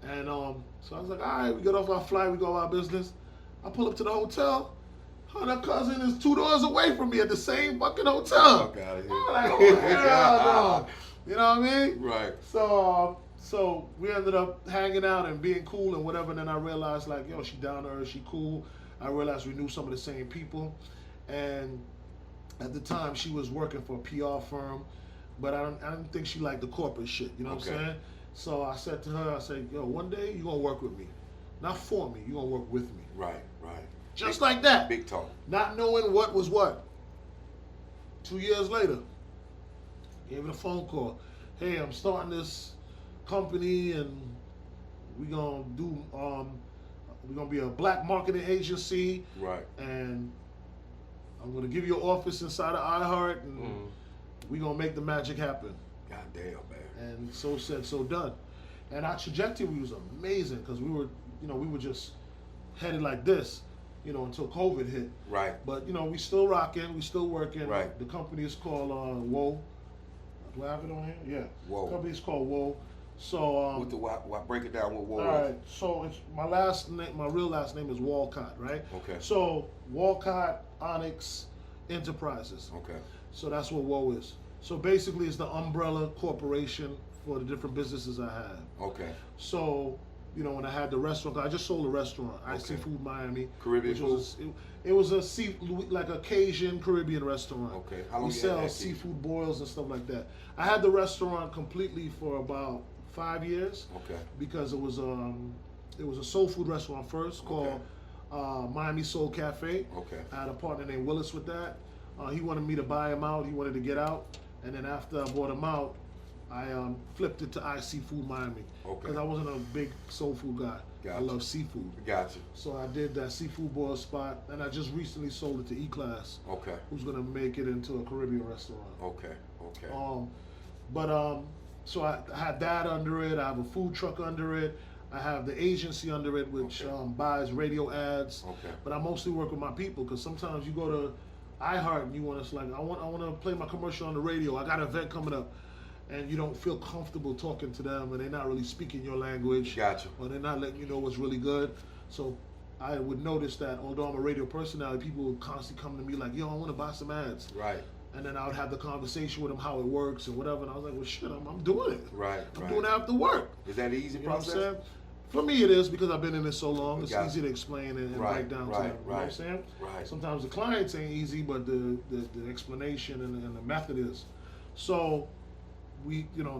And so I was like, all right, we get off our flight, we go about our business. I pull up to the hotel. Her and her cousin is 2 doors away from me at the same fucking hotel. Fuck out of here. I'm like, oh, hell no. You know what I mean? Right. So we ended up hanging out and being cool and whatever. And then I realized, like, she down to earth, she cool. I realized we knew some of the same people. And at the time, she was working for a PR firm, but I didn't think she liked the corporate shit. You know what I'm saying? So I said to her, one day you're gonna work with me, not for me. You're gonna work with me. Right. Just like that. Big talk. Not knowing what was what. 2 years later, gave it a phone call. Hey, I'm starting this company, and we're gonna be a black marketing agency. Right. And I'm gonna give you an office inside of iHeart, and we're gonna make the magic happen. God damn, man. And so said, so done. And our trajectory was amazing because we were just headed like this, until COVID hit. Right. But we still rocking, we still working. Right. The company is called Whoa. Do I have it on here? Yeah. Whoa. The company is called Whoa. So break it down with Whoa. All right. So it's my real last name is Walcott, right? Okay. So Walcott Onyx Enterprises. Okay. So that's what Whoa is. So basically, it's the umbrella corporation for the different businesses I have. Okay. So, when I had the restaurant, I just sold a restaurant, Seafood Miami. Caribbean food? It was like a Cajun Caribbean restaurant. Okay. How long we you sell had that seafood boils and stuff like that. I had the restaurant completely for about 5 years. Okay. Because it was a soul food restaurant first called Miami Soul Cafe. Okay. I had a partner named Willis with that. He wanted me to buy him out. He wanted to get out. And then after I bought him out, I flipped it to iSeafood Miami. Okay. Because I wasn't a big soul food guy. Gotcha. I love seafood. Gotcha. So I did that seafood boil spot, and I just recently sold it to E-Class. Okay. Who's gonna make it into a Caribbean restaurant. Okay. Okay. So I had that under it. I have a food truck under it. I have the agency under it, which buys radio ads. Okay. But I mostly work with my people because sometimes you go to iHeart and you want to I want to play my commercial on the radio. I got an event coming up, and you don't feel comfortable talking to them, and they're not really speaking your language. Gotcha. Or they're not letting you know what's really good. So I would notice that although I'm a radio personality, people would constantly come to me like, yo, I want to buy some ads. Right. And then I would have the conversation with them how it works and whatever. And I was like, well, shit, I'm doing it. Right. I'm doing after work. Is that an easy You know what I'm process? saying? For me, it is because I've been in this so long. It's Gotcha. easy to explain and Right, break down to right, them. You know what I'm saying? right. Sometimes the clients ain't easy, but the explanation and the method is. So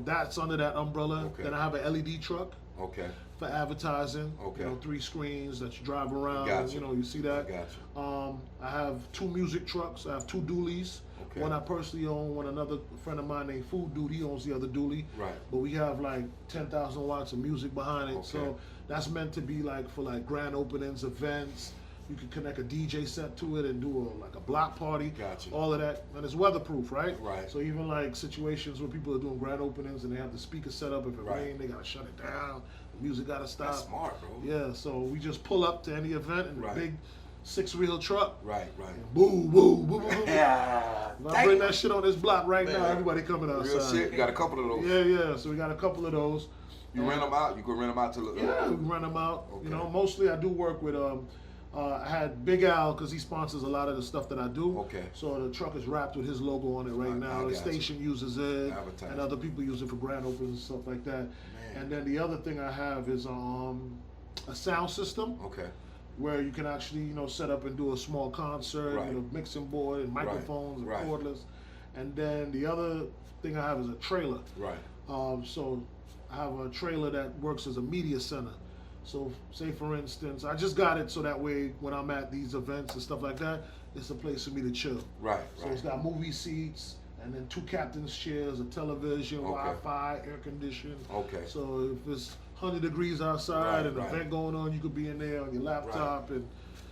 that's under that umbrella. Okay. Then I have an LED truck Okay. for advertising. Okay. 3 screens that you drive around. Gotcha. You see that. Gotcha. I have 2 music trucks. I have 2 dualies. Okay. One I personally own, one another friend of mine named Food Dude, he owns the other dually. Right. But we have like 10,000 watts of music behind it. Okay. So that's meant to be like for like grand openings, events. You can connect a DJ set to it and do a block party. Gotcha. All of that. And it's weatherproof, right? Right. So even like situations where people are doing grand openings and they have the speaker set up, if it Right. rains, they gotta shut it down. The music gotta stop. That's smart, bro. Yeah, so we just pull up to any event in Right. a big 6-wheel truck. Right. Boo, boo, boo, boo, boo. Yeah. If I bring that shit on this block right Man. now, everybody coming outside. Real shit. You got a couple of those. Yeah. So we got a couple of those. You rent them out. You can rent them out to. Yeah, we rent them out. Okay. Mostly I do work with. I had Big Al because he sponsors a lot of the stuff that I do. Okay. So the truck is wrapped with his logo on it right now. I The got station uses it, Advertising. and other people use it for grand opens and stuff like that. And then the other thing I have is a sound system. Okay. Where you can actually, set up and do a small concert Right. with a mixing board and microphones and Right. cordless. And then the other thing I have is a trailer. Right. So I have a trailer that works as a media center. So say for instance, I just got it so that way when I'm at these events and stuff like that, it's a place for me to chill. Right. So it's got movie seats and then 2 captain's chairs, a television, Okay. Wi-Fi, air conditioning. Okay. So if it's 100 degrees outside and an event going on, you could be in there on your laptop and.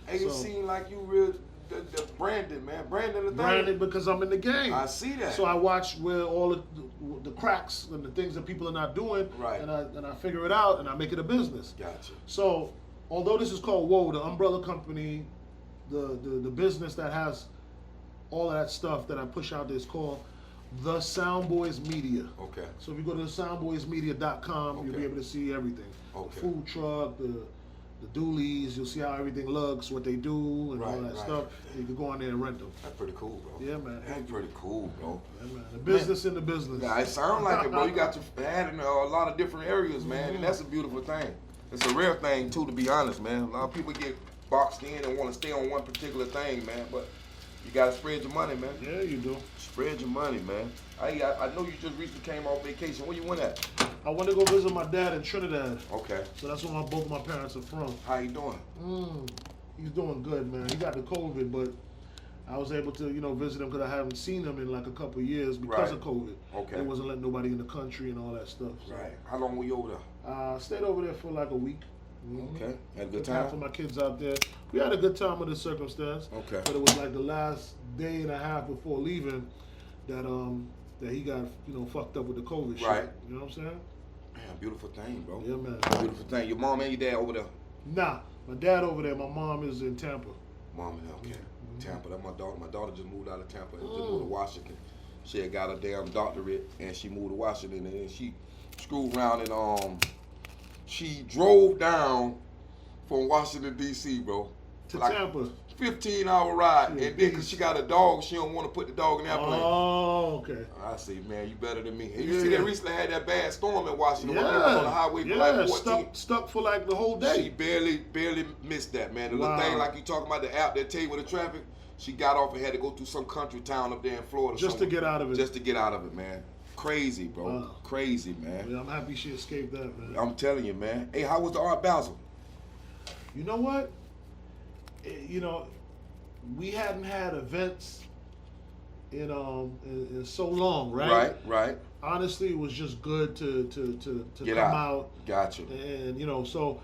Hey, so, it seemed like you real the branded, man. Branded the thing. Branded because I'm in the game. I see that. So I watch where all the cracks and the things that people are not doing, Right. and I figure it out and I make it a business. Gotcha. So although this is called Whoa, the umbrella company, the business that has all of that stuff that I push out there is called The Soundboys Media. Okay. So if you go to thesoundboysmedia.com, you'll be able to see everything. Okay. The food truck, the dualies, you'll see how everything looks, what they do, and all that stuff. You can go on there and rent them. That's pretty cool, bro. Yeah, man. That's pretty cool, bro. Yeah, man. The business in the business. Yeah, it sounds like it, bro. You got your hand in a lot of different areas, man, and that's a beautiful thing. It's a rare thing, too, to be honest, man. A lot of people get boxed in and want to stay on one particular thing, man, but you got to spread your money, man. Yeah, you do. Spread your money, man. I know you just recently came off vacation. Where you went at? I went to go visit my dad in Trinidad. Okay. So that's where both my parents are from. How you doing? He's doing good, man. He got the COVID, but I was able to, visit him because I haven't seen him in like a couple of years because of COVID. Okay. They wasn't letting nobody in the country and all that stuff. So. Right. How long were you over there? I stayed over there for like a week. Okay. Had a good Half of time? my kids out there. We had a good time with the circumstance. Okay. But it was like the last day and a half before leaving that he got, fucked up with the COVID shit. Right. You know what I'm saying? Man, beautiful thing, bro. Yeah, man. Beautiful thing. Your mom and your dad over there? Nah, my dad over there. My mom is in Tampa. Mom, okay. Tampa. That's my daughter. My daughter just moved out of Tampa and just moved to Washington. She had got a damn doctorate and she moved to Washington and then she screwed around and she drove down from Washington D.C., bro. To like Tampa. 15-hour ride, Yeah, and then because she got a dog, she don't want to put the dog in that plane. Oh, okay. I say, man, you better than me. And you Yeah. see that recently had that bad storm in Washington. Yeah. On the highway for like 14. Stuck for like the whole She day. barely missed that, man. The Wow. little thing like you talking about the app that tell you with the traffic, she got off and had to go through some country town up there in Florida. Just to get out of it. Just to get out of it, man. Crazy, bro. Wow. Crazy, man. Yeah, I'm happy she escaped that, man. I'm telling you, man. Hey, how was the Art Basel? You know what? We hadn't had events in so long, right? Right. Honestly, it was just good to Get come out. Gotcha. And so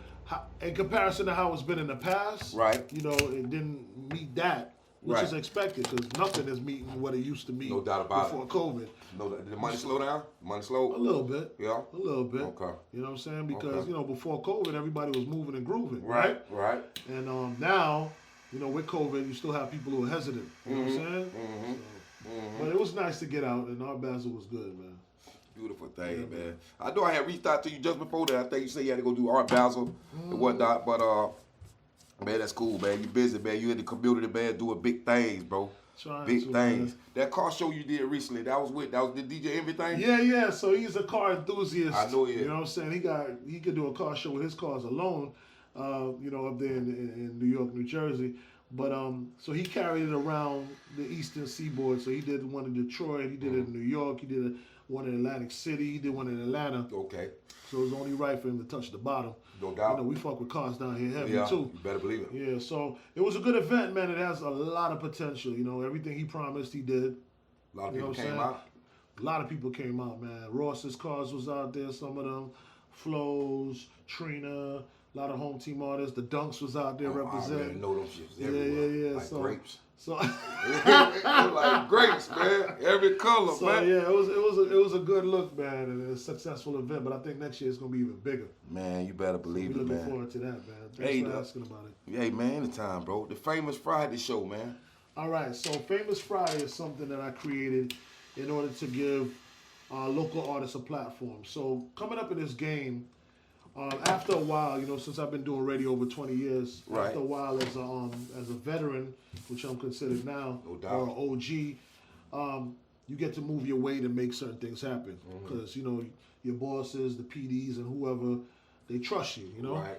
in comparison to how it's been in the past, right? It didn't meet that, which is expected because nothing is meeting what it used to meet. No doubt about before COVID. No, did the money slow down? Money slow? A little bit. Yeah. A little bit. Okay. You know what I'm saying? Because before COVID, everybody was moving and grooving, right? Right. And now, with COVID, you still have people who are hesitant. You know what I'm saying? But it was nice to get out, and Art Basel was good, man. Beautiful thing, man. I know I had reached out to you just before that. I think you said you had to go do Art Basel and whatnot, but man, that's cool, man. You busy, man. You in the community, man, doing big things, bro. Big things. Man. That car show you did recently, that was the DJ Envy thing? Yeah. So he's a car enthusiast. I know he is. You know what I'm saying? He could do a car show with his cars alone, up there in New York, New Jersey. But so he carried it around the Eastern Seaboard. So he did one in Detroit, he did it in New York, he did one in Atlantic City, he did one in Atlanta. Okay. So it was only right for him to touch the bottom. No doubt. We fuck with cars down here heavy too. You better believe it. Yeah, so it was a good event, man. It has a lot of potential. Everything he promised, he did. A lot of people came out. A lot of people came out, man. Ross's cars was out there, some of them. Flo's, Trina, a lot of home team artists. The Dunks was out there representing. I already know them shits everywhere. Yeah. Like grapes. So like grapes, man. Every color, man. Yeah, it was a good look, man, and a successful event. But I think next year it's gonna be even bigger. Man, you better believe it, man. Looking forward to that, man. Thanks for asking about it. Hey, man, anytime, bro. The Famous Friday show, man. All right, so Famous Friday is something that I created in order to give local artists a platform. So coming up in this game, after a while, since I've been doing radio over 20 years, after a while as a veteran, which I'm considered now, or an OG, you get to move your weight and make certain things happen. Because, your bosses, the PDs, and whoever, they trust you,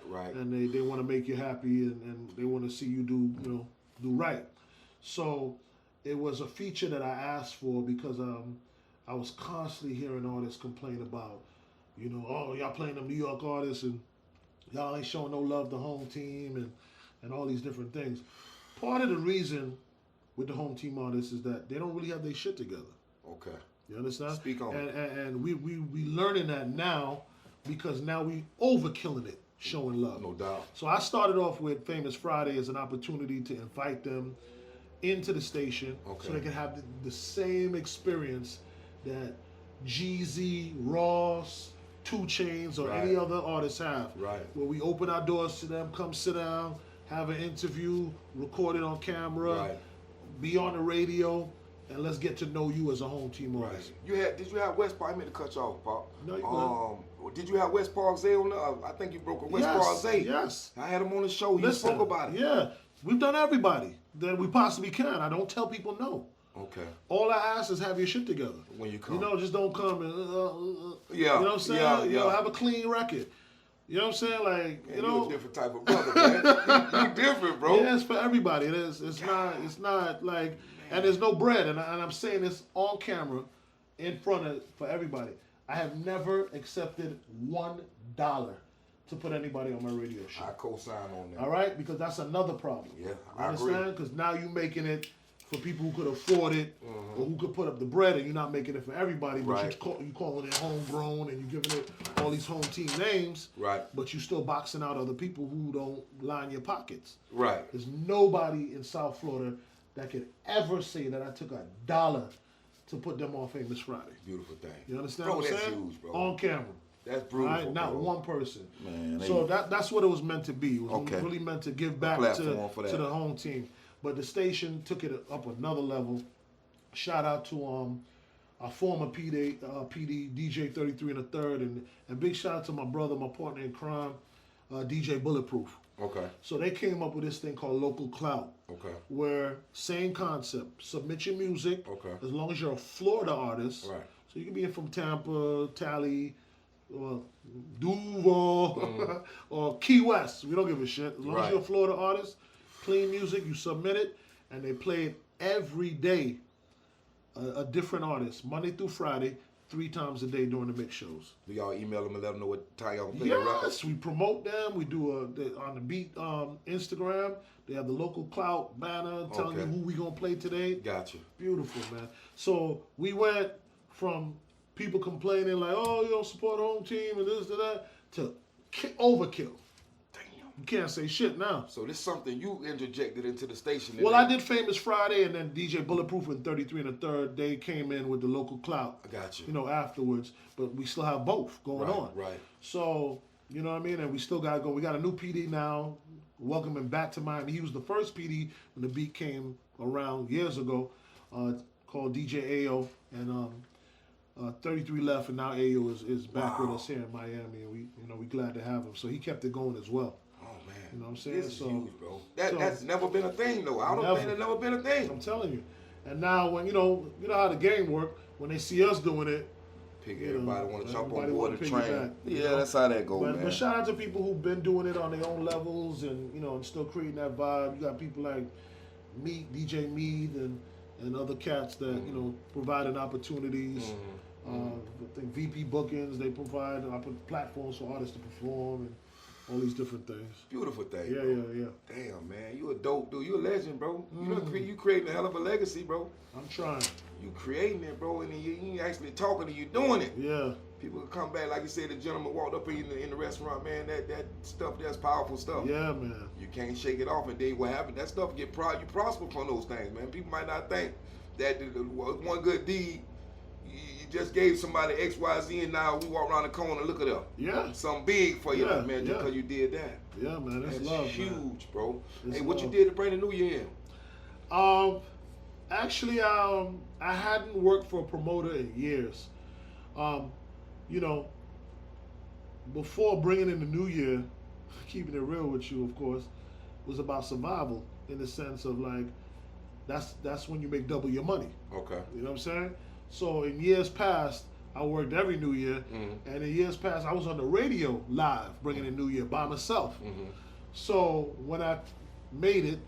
Right. And they want to make you happy and they want to see you do right. So it was a feature that I asked for because I was constantly hearing artists complain about, y'all playing them New York artists and y'all ain't showing no love to home team and all these different things. Part of the reason with the home team artists is that they don't really have their shit together. Okay. You understand? Speak on it. And we learning that now because now we overkilling it, showing love. No doubt. So I started off with Famous Friday as an opportunity to invite them into the station so they can have the same experience that Jeezy, Ross, 2 Chainz, or any other artists have. Right. Where we open our doors to them, come sit down, have an interview, record it on camera, be on the radio, and let's get to know you as a home team artist. Did you have West Park? I meant to cut you off, Pop. No, you did you have West Park Zay on there? I think you broke a West Park Zay. Yes. I had him on the show. He spoke about it. Yeah. We've done everybody that we possibly can. I don't tell people no. Okay. All I ask is have your shit together. When you come. Just don't come and, you know what I'm saying? Yeah. Have a clean record. You know what I'm saying? Like, you're a different type of brother, man. You different, bro. Yeah, it's for everybody. It is. It's not like, and there's no bread. And I'm saying this on camera in front of, for everybody. I have never accepted $1 to put anybody on my radio show. I co-sign on that. All right? Because that's another problem. Yeah, I understand? Because now you're making it for people who could afford it or who could put up the bread, and you're not making it for everybody, but you calling it homegrown and you're giving it all these home team names, but you still boxing out other people who don't line your pockets. Right. There's nobody in South Florida that could ever say that I took $1 to put them on Famous Friday. Beautiful thing. You understand what I'm that's saying? Huge, bro. On camera. That's brutal. Right? Not one person. Man, so that's what it was meant to be. It was really meant to give back to the home team. But the station took it up another level. Shout out to our former PD, DJ 33 and a third, and big shout out to my brother, my partner in crime, DJ Bulletproof. Okay. So they came up with this thing called Local Clout. Okay. Where same concept, submit your music. Okay. As long as you're a Florida artist. Right. So you can be from Tampa, Tally, Duval, or Key West. We don't give a shit. As long as you're a Florida artist, clean music, you submit it, and they play it every day. A different artist, Monday through Friday, 3 times a day during the mix shows. Do y'all email them and let them know what time y'all play the record? Yes, we promote them. We do on the beat Instagram. They have the local clout banner telling you who we gonna play today. Gotcha. Beautiful, man. So we went from people complaining like, oh, you don't support the home team and this and that, to overkill. You can't say shit now. So this is something you interjected into the station. Well, I did Famous Friday, and then DJ Bulletproof and 33 and a Third, they came in with the local clout. I got you. You know, afterwards. But we still have both going on. Right. So, you know what I mean? And we still got to go. We got a new PD now. Welcome him back to Miami. He was the first PD when the beat came around years ago, called DJ Ayo. And 33 left, and now Ayo is back with us here in Miami. And we glad to have him. So he kept it going as well. You know what I'm saying? This is huge, bro. That's never been a thing, though. I don't think it's never been a thing. I'm telling you. And now, when you know how the game work. When they see us doing it, everybody want to jump on board the train. Back, yeah, that's how that goes, man. But shout out to people who've been doing it on their own levels, and and still creating that vibe. You got people like DJ Mead, and other cats that providing opportunities. I think VP Bookings, they provide platforms for artists to perform and all these different things. Beautiful thing. Yeah. Damn, man, you a dope dude. You a legend, bro. You creating a hell of a legacy, bro. I'm trying. You creating it, bro, and you ain't actually talking and you doing it. Yeah. People come back, like you said, the gentleman walked up in the restaurant, man, that stuff, that's powerful stuff. Yeah, man. You can't shake it off, and then what happened, that stuff you prosper from those things, man. People might not think that one good deed, you just gave somebody X, Y, Z, and now we walk around the corner, look at them. Yeah. Something big for you, man, just because you did that. Yeah, man, that's That's love, huge, man. bro. It's hey, what love. you did to bring the new year in? Actually, I hadn't worked for a promoter in years. Before bringing in the new year, keeping it real with you, of course, was about survival in the sense of like, that's when you make double your money. Okay. You know what I'm saying? So in years past, I worked every New Year, and in years past, I was on the radio live bringing in New Year by myself. So when I made it,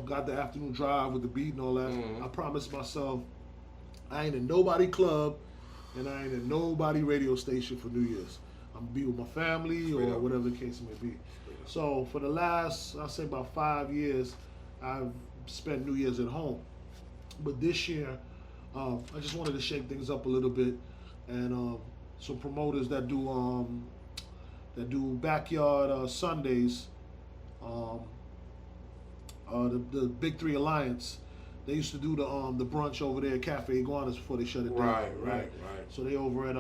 got the afternoon drive with the beat and all that, I promised myself I ain't in nobody club and I ain't in nobody radio station for New Year's. I'm gonna be with my family or whatever the case may be. So for the last, I'll say about 5 years, I've spent New Year's at home. But this year, I just wanted to shake things up a little bit, and some promoters that do backyard Sundays, the Big Three Alliance, they used to do the brunch over there at Cafe Iguanas before they shut it down. Right. So they over at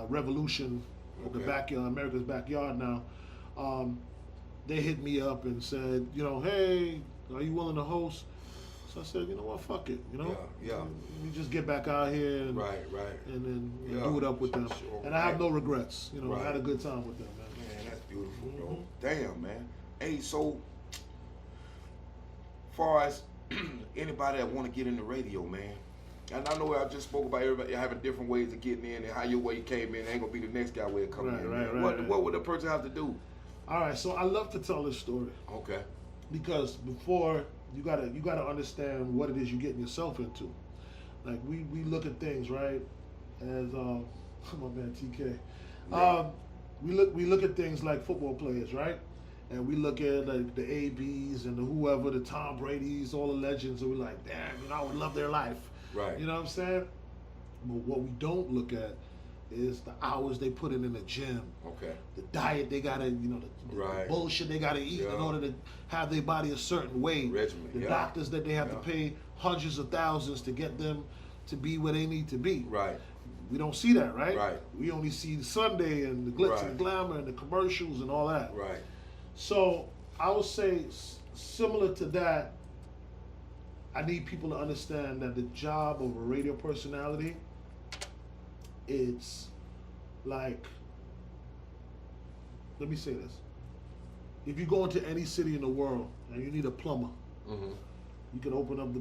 Revolution, the backyard, America's Backyard now. They hit me up and said, hey, are you willing to host? So I said, you know what, fuck it, Yeah. We just get back out here and and then do it up with them. Sure. And I have no regrets. I had a good time with them, man. Man, that's beautiful, bro. Damn, man. Hey, so far as anybody that want to get into radio, man, and I know I just spoke about everybody having different ways of getting in, and how your way came in ain't gonna be the next guy way of coming in. Right. What would a person have to do? All right, so I love to tell this story. Okay. Because before you gotta understand what it is you're getting yourself into. Like we look at things, right? As my man TK. Yeah. We look at things like football players, right? And we look at like the ABs and the whoever, the Tom Brady's, all the legends, and we're like, damn, I would love their life. Right. You know what I'm saying? But what we don't look at is the hours they put in the gym. Okay. The diet they gotta, the bullshit they gotta eat in order to have their body a certain way. Regimen. The doctors that they have to pay hundreds of thousands to get them to be where they need to be. Right. We don't see that, right? Right. We only see the Sunday and the glitz and the glamour and the commercials and all that. Right. So I would say similar to that, I need people to understand that the job of a radio personality, it's like, let me say this. If you go into any city in the world and you need a plumber, you can open up the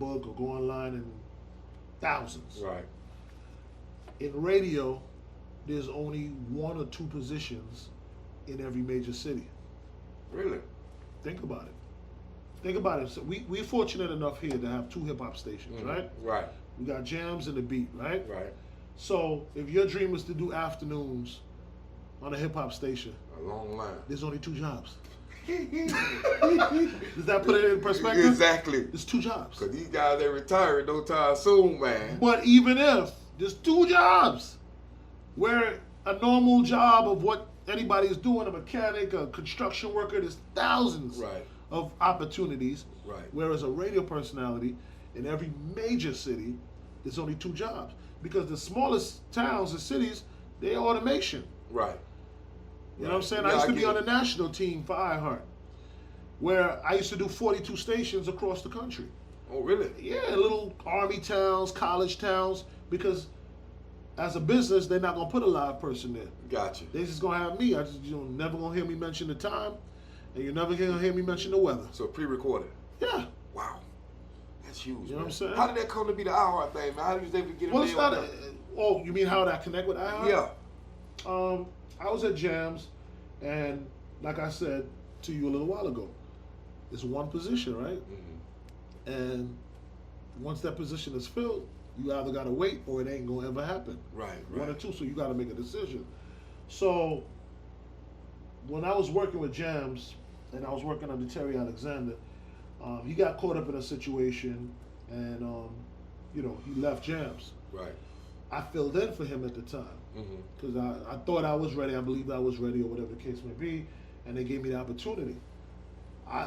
book or go online and thousands. Right. In radio, there's only 1 or 2 positions in every major city. Really? Think about it. So we're fortunate enough here to have 2 hip-hop stations, right? Right. we got jams and the beat, right? Right. So if your dream is to do afternoons on a hip hop station, A long line. there's only 2 jobs. Does that put it in perspective? Exactly. It's 2 jobs. Because these guys ain't retiring no time soon, man. But even if there's 2 jobs, where a normal job of what anybody is doing, a mechanic, a construction worker, there's thousands Right. of opportunities. Right. Whereas a radio personality in every major city, there's only 2 jobs. Because the smallest towns and cities, they're automation. Right. You know what I'm saying? Yeah, I used to I be get on it. the national team for iHeart, where I used to do 42 stations across the country. Oh, really? Yeah, little army towns, college towns, because as a business, they're not gonna put a live person there. Gotcha. They just gonna have me. I just never gonna hear me mention the time, and you're never gonna hear me mention the weather. So pre-recorded. Yeah. Wow. That's huge. You know what I'm saying? How did that come to be the iHeart thing, man? How did you able to get in Well, it's there? not. Oh, you mean how did I connect with iHeart? Yeah. I was at Jams, and like I said to you a little while ago, it's one position, right? Mm-hmm. And once that position is filled, you either gotta wait or it ain't gonna ever happen. Right. One or Right. two, so you gotta make a decision. So when I was working with Jams, and I was working under Terry Alexander, he got caught up in a situation, and he left Jams. Right. I filled in for him at the time Mm-hmm. because I thought I was ready. I believed I was ready, or whatever the case may be, and they gave me the opportunity.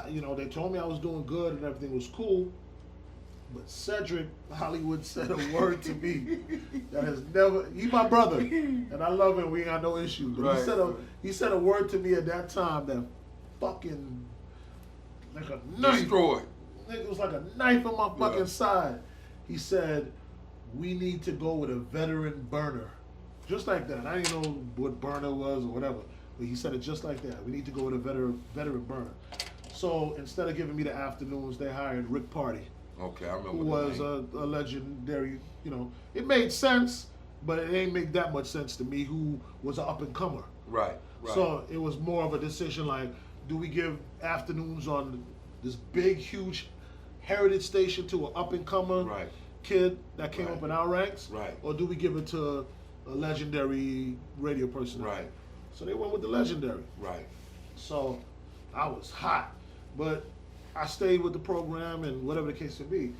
They told me I was doing good and everything was cool, but Cedric Hollywood said a word to me that has never. He's my brother, and I love him. We ain't got no issue. But Right. he said a word to me at that time that fucking like a knife. Destroyed. It was like a knife in my fucking Yeah. side. He said, "We need to go with a veteran burner." Just like that. I didn't know what burner was or whatever. But he said it just like that. We need to go with a veteran burner. So instead of giving me the afternoons, they hired Rick Party, Okay, I remember. who was a legendary, it made sense, but it ain't make that much sense to me, who was an up-and-comer. Right. Right. So it was more of a decision like, do we give afternoons on this big, huge heritage station to an up-and-comer Right. kid that came Right. up in our ranks? Right. Or do we give it to a legendary radio person? Right. So they went with the legendary. Right. So I was hot, but I stayed with the program and whatever the case may be.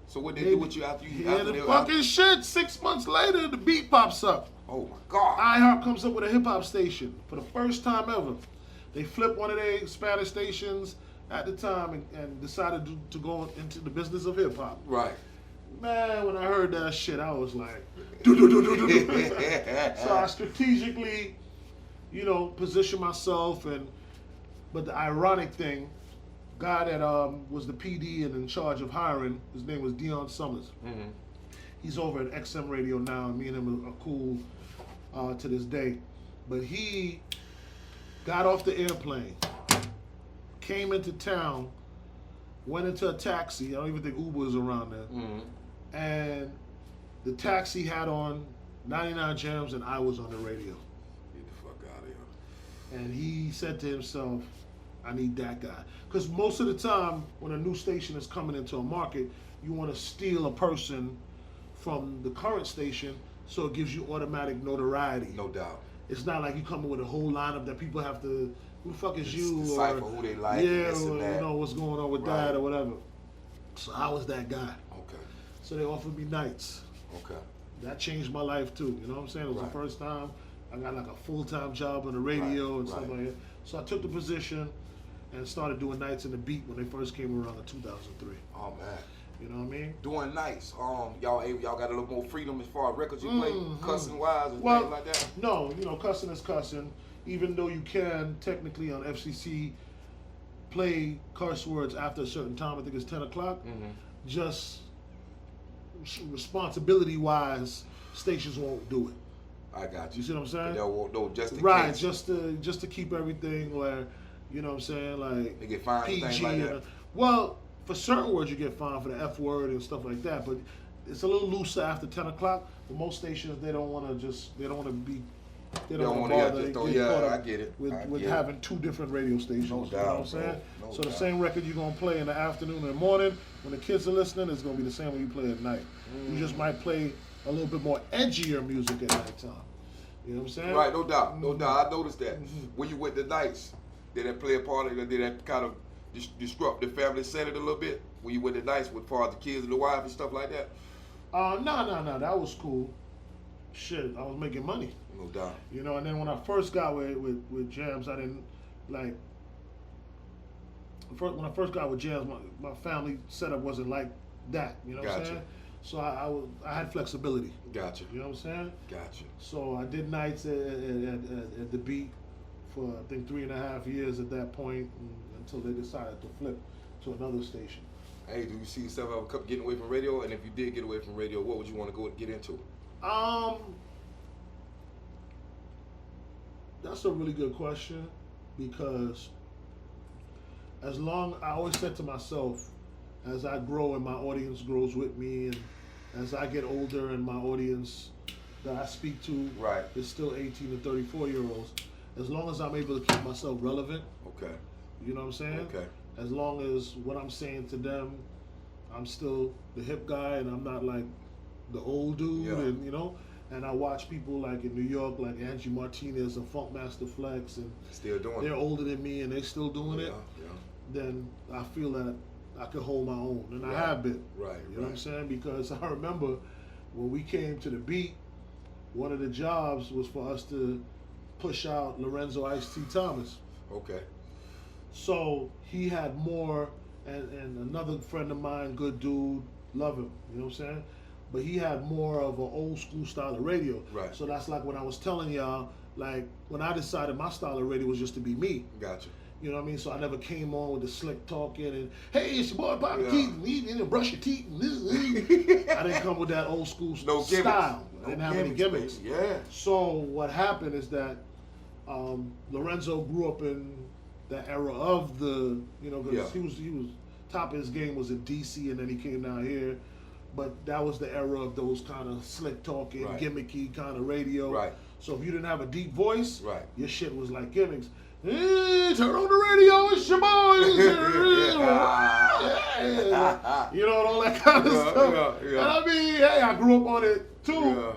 So what they do with you after you? Yeah, After the they, fucking shit. 6 months later, the beat pops up. Oh my God. iHeart comes up with a hip hop station for the first time ever. They flipped one of their Spanish stations at the time and decided to go into the business of hip hop. Right. Man, when I heard that shit, I was like, do. So I strategically, positioned myself, but the ironic thing, guy that was the PD and in charge of hiring, his name was Dion Summers. Mm-hmm. He's over at XM Radio now, and me and him are cool to this day. But he got off the airplane, came into town, went into a taxi. I don't even think Uber was around there. Mm-hmm. And the taxi had on 99 Jams, and I was on the radio. Get the fuck out of here. And he said to himself, I need that guy. Because most of the time, when a new station is coming into a market, you want to steal a person from the current station so it gives you automatic notoriety. No doubt. It's not like you come in with a whole lineup that people have to, who the fuck is you? Decipher who they like. Yeah, and this or and that. what's going on with Right. that or whatever. So I was that guy. Okay. So they offered me nights. Okay. That changed my life too. You know what I'm saying? It was Right. the first time I got like a full-time job on the radio Right, and stuff right. like that. So I took the position and started doing nights in the beat when they first came around in 2003. Oh man. You know what I mean? Doing nights. Y'all got a little more freedom as far as records you play, Mhm. cussing wise and Well, things like that. no, cussing is cussing. Even though you can technically on FCC play curse words after a certain time, I think it's 10 o'clock. Mm-hmm. Just responsibility-wise, stations won't do it. I got you. You see what I'm saying? No, just in Right, case. just to keep everything where, you know what I'm saying, like They get fined for things PG. like that. Well, for certain words you get fined for the F word and stuff like that, but it's a little looser after 10 o'clock. But most stations they don't want to don't wanna- bother. just don't- get yeah, caught up I get it. With I with get it. having two different radio stations. No You know what doubt, I'm saying? bro. No So the doubt. same record you're gonna play in the afternoon and the morning, when the kids are listening, it's gonna be the same when you play at night. You just might play a little bit more edgier music at nighttime. You know what I'm saying? Right, no doubt, no doubt. I noticed that. When you went to nights, did that play a part of it? Did that kind of disrupt the family setting a little bit? When you went to nights with far as the kids and the wife and stuff like that? No. That was cool. Shit, I was making money. No doubt. You know, and then when I first got with Jams, I didn't like. When I first got with Jams, my family setup wasn't like that. You know what I'm saying? So I had flexibility. Gotcha. You know what I'm saying? Gotcha. So I did nights at the Beat for I think 3.5 years at that point until they decided to flip to another station. Hey, do you see yourself ever getting away from radio? And if you did get away from radio, what would you want to get into? That's a really good question because I always said to myself, as I grow and my audience grows with me, and as I get older and my audience that I speak to is still 18 to 34-year-olds, as long as I'm able to keep myself relevant, okay, you know what I'm saying? Okay. As long as what I'm saying to them, I'm still the hip guy and I'm not like the old dude, and you know. And I watch people like in New York, like Angie Martinez and Funkmaster Flex, and still doing they're older than me and they're still doing it. Yeah. Then I feel that I could hold my own, and I have been. You know what I'm saying? Because I remember when we came to the Beat, one of the jobs was for us to push out Lorenzo Ice-T Thomas. Okay. So he had more, and another friend of mine, good dude, love him. You know what I'm saying? But he had more of an old school style of radio. Right. So that's like when I was telling y'all, like when I decided my style of radio was just to be me. Gotcha. You know what I mean? So I never came on with the slick talking and, hey, it's your boy Bobby Keith, and you need to brush your teeth. And this. I didn't come with that old school style. I didn't have any gimmicks. Baby. Yeah. So what happened is that Lorenzo grew up in that era of the, you know, because he was top of his game was in DC, and then he came down here. But that was the era of those kind of slick talking, gimmicky kind of radio. Right. So if you didn't have a deep voice, your shit was like gimmicks. Hey, turn on the radio, it's your boy. You know, all that kind of stuff. And I mean, hey, I grew up on it too.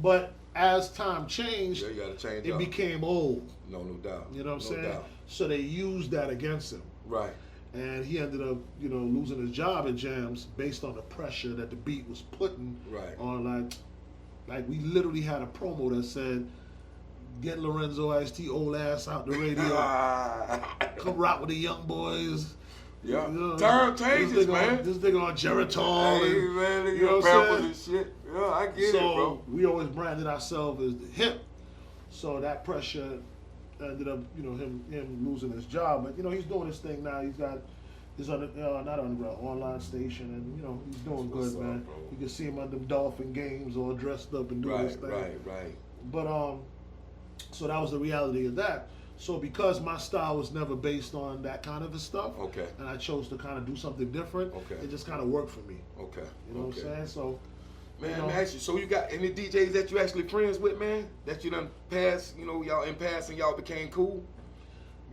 But as time changed, you gotta change it became old. No doubt. You know what I'm saying? Doubt. So they used that against him. Right. And he ended up, you know, losing his job at Jams based on the pressure that the Beat was putting on, like we literally had a promo that said, get Lorenzo Ice-T old ass out the radio, come rock with the young boys. Yeah, you know, turn changes, man. This nigga on Geritol. Hey, and, man, you know what I'm saying? And shit. Yeah, I get it, bro. So we always branded ourselves as the hip. So that pressure ended up, you know, him losing his job. But, you know, he's doing his thing now. He's got his not underground, online station, and, you know, he's doing good, man. Bro. You can see him at the Dolphin games all dressed up and doing his thing. Right. But, so that was the reality of that. So because my style was never based on that kind of stuff, and I chose to kind of do something different, it just kind of worked for me. You know what I'm saying? So, man, you know, let me ask you, so you got any DJs that you actually friends with, man? That you done passed, you know, y'all in passing, y'all became cool?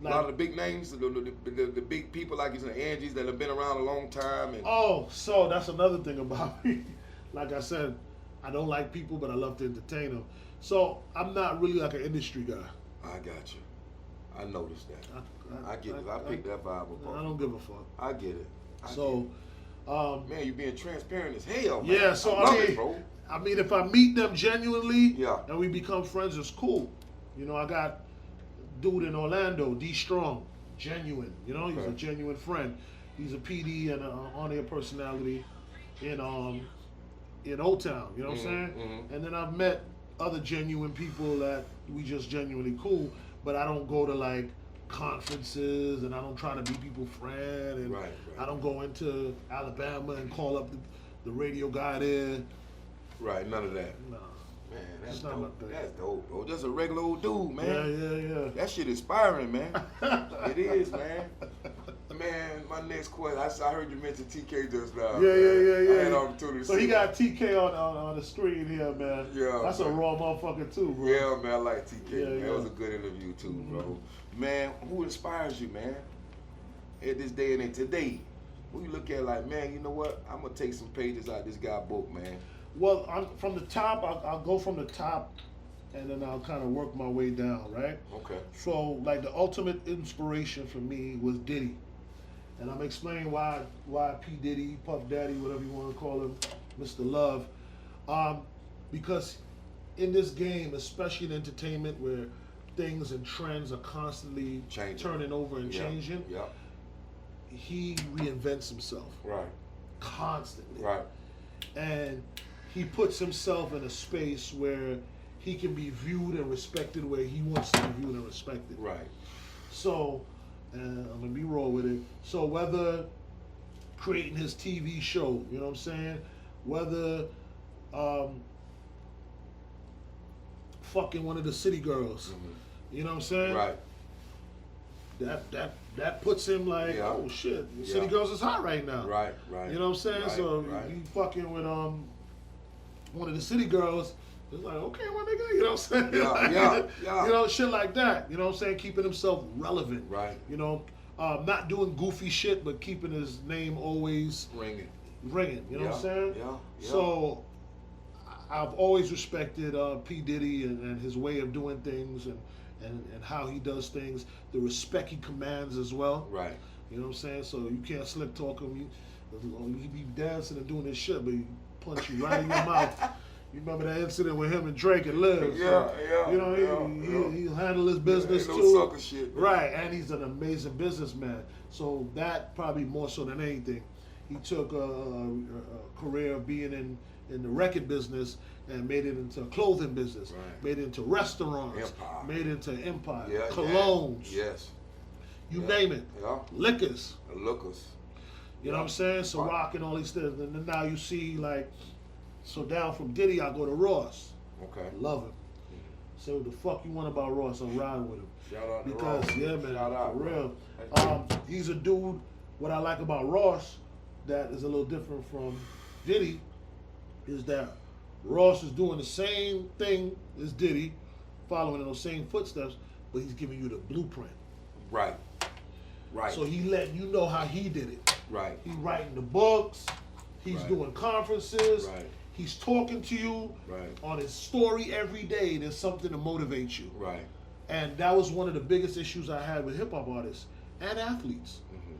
Like, a lot of the big names, the big people like you, Angie's that have been around a long time. And so that's another thing about me. Like I said, I don't like people, but I love to entertain them. So I'm not really like an industry guy. I got you. I noticed that. I get it. I picked that vibe up. I don't give a fuck. I get it. Man, you being transparent as hell, man. Yeah, so I mean, if I meet them genuinely and we become friends, it's cool. You know, I got dude in Orlando, D Strong, genuine. You know, he's a genuine friend. He's a PD and an on-air personality in O-Town. You know what I'm saying? And then I've met other genuine people that we just genuinely cool, but I don't go to like conferences and I don't try to be people's friend, and I don't go into Alabama and call up the radio guy there. Right, none of that. No. Man, that's dope. That's dope, bro. Just a regular old dude, man. Yeah. That shit inspiring, man. It is, man. Man, my next question, I heard you mention TK just now. Yeah. I had opportunity to so he got TK on the screen here, man. Yeah. That's a raw motherfucker too, bro. Yeah, man, I like TK, man. It was a good interview too, bro. Man, who inspires you, man? At this day and age, today, When you look at it like, man, you know what? I'm gonna take some pages out of this guy's book, man. Well, from the top, I'll go from the top, and then I'll kind of work my way down, right? Okay. So, like, the ultimate inspiration for me was Diddy. And I'm explaining why P. Diddy, Puff Daddy, whatever you want to call him, Mr. Love. Because in this game, especially in entertainment where things and trends are constantly turning over and changing, he reinvents himself. Right. Constantly. Right. And he puts himself in a space where he can be viewed and respected where he wants to be viewed and respected. Right. So, I'm going to be raw with it. So whether creating his TV show, you know what I'm saying? Whether fucking one of the city girls, you know what I'm saying? Right. That puts him like, oh shit, city girls is hot right now. Right, right. You know what I'm saying? Right, so you fucking with one of the city girls, it's like, okay, my nigga, you know what I'm saying? Yeah. You know, shit like that. You know what I'm saying? Keeping himself relevant. Right. You know, not doing goofy shit, but keeping his name always ringing. You know what I'm saying? Yeah. So I've always respected P. Diddy and his way of doing things and how he does things, the respect he commands as well. Right. You know what I'm saying? So you can't slip talk him. He be dancing and doing his shit, but he punch you right in your mouth. You remember that incident with him and Drake and Liv? So, you know, he'll handle his business too. Sucker shit, right, and he's an amazing businessman. So that probably more so than anything, he took a career of being in the record business and made it into a clothing business, made it into restaurants, made it into empire, colognes, you name it, liquors. You know what I'm saying? So rocking all these things, and then now you see like. So down from Diddy, I go to Ross. Okay. Love him. Say what the fuck you want about Ross, I'm riding with him. Shout out to Ross. Because, yeah, man, shout out, for real. He's a dude, what I like about Ross that is a little different from Diddy is that Ross is doing the same thing as Diddy, following in those same footsteps, but he's giving you the blueprint. Right. Right. So he letting you know how he did it. Right. He's writing the books. He's doing conferences. Right. He's talking to you on his story every day. There's something to motivate you. Right. And that was one of the biggest issues I had with hip-hop artists and athletes. Mm-hmm.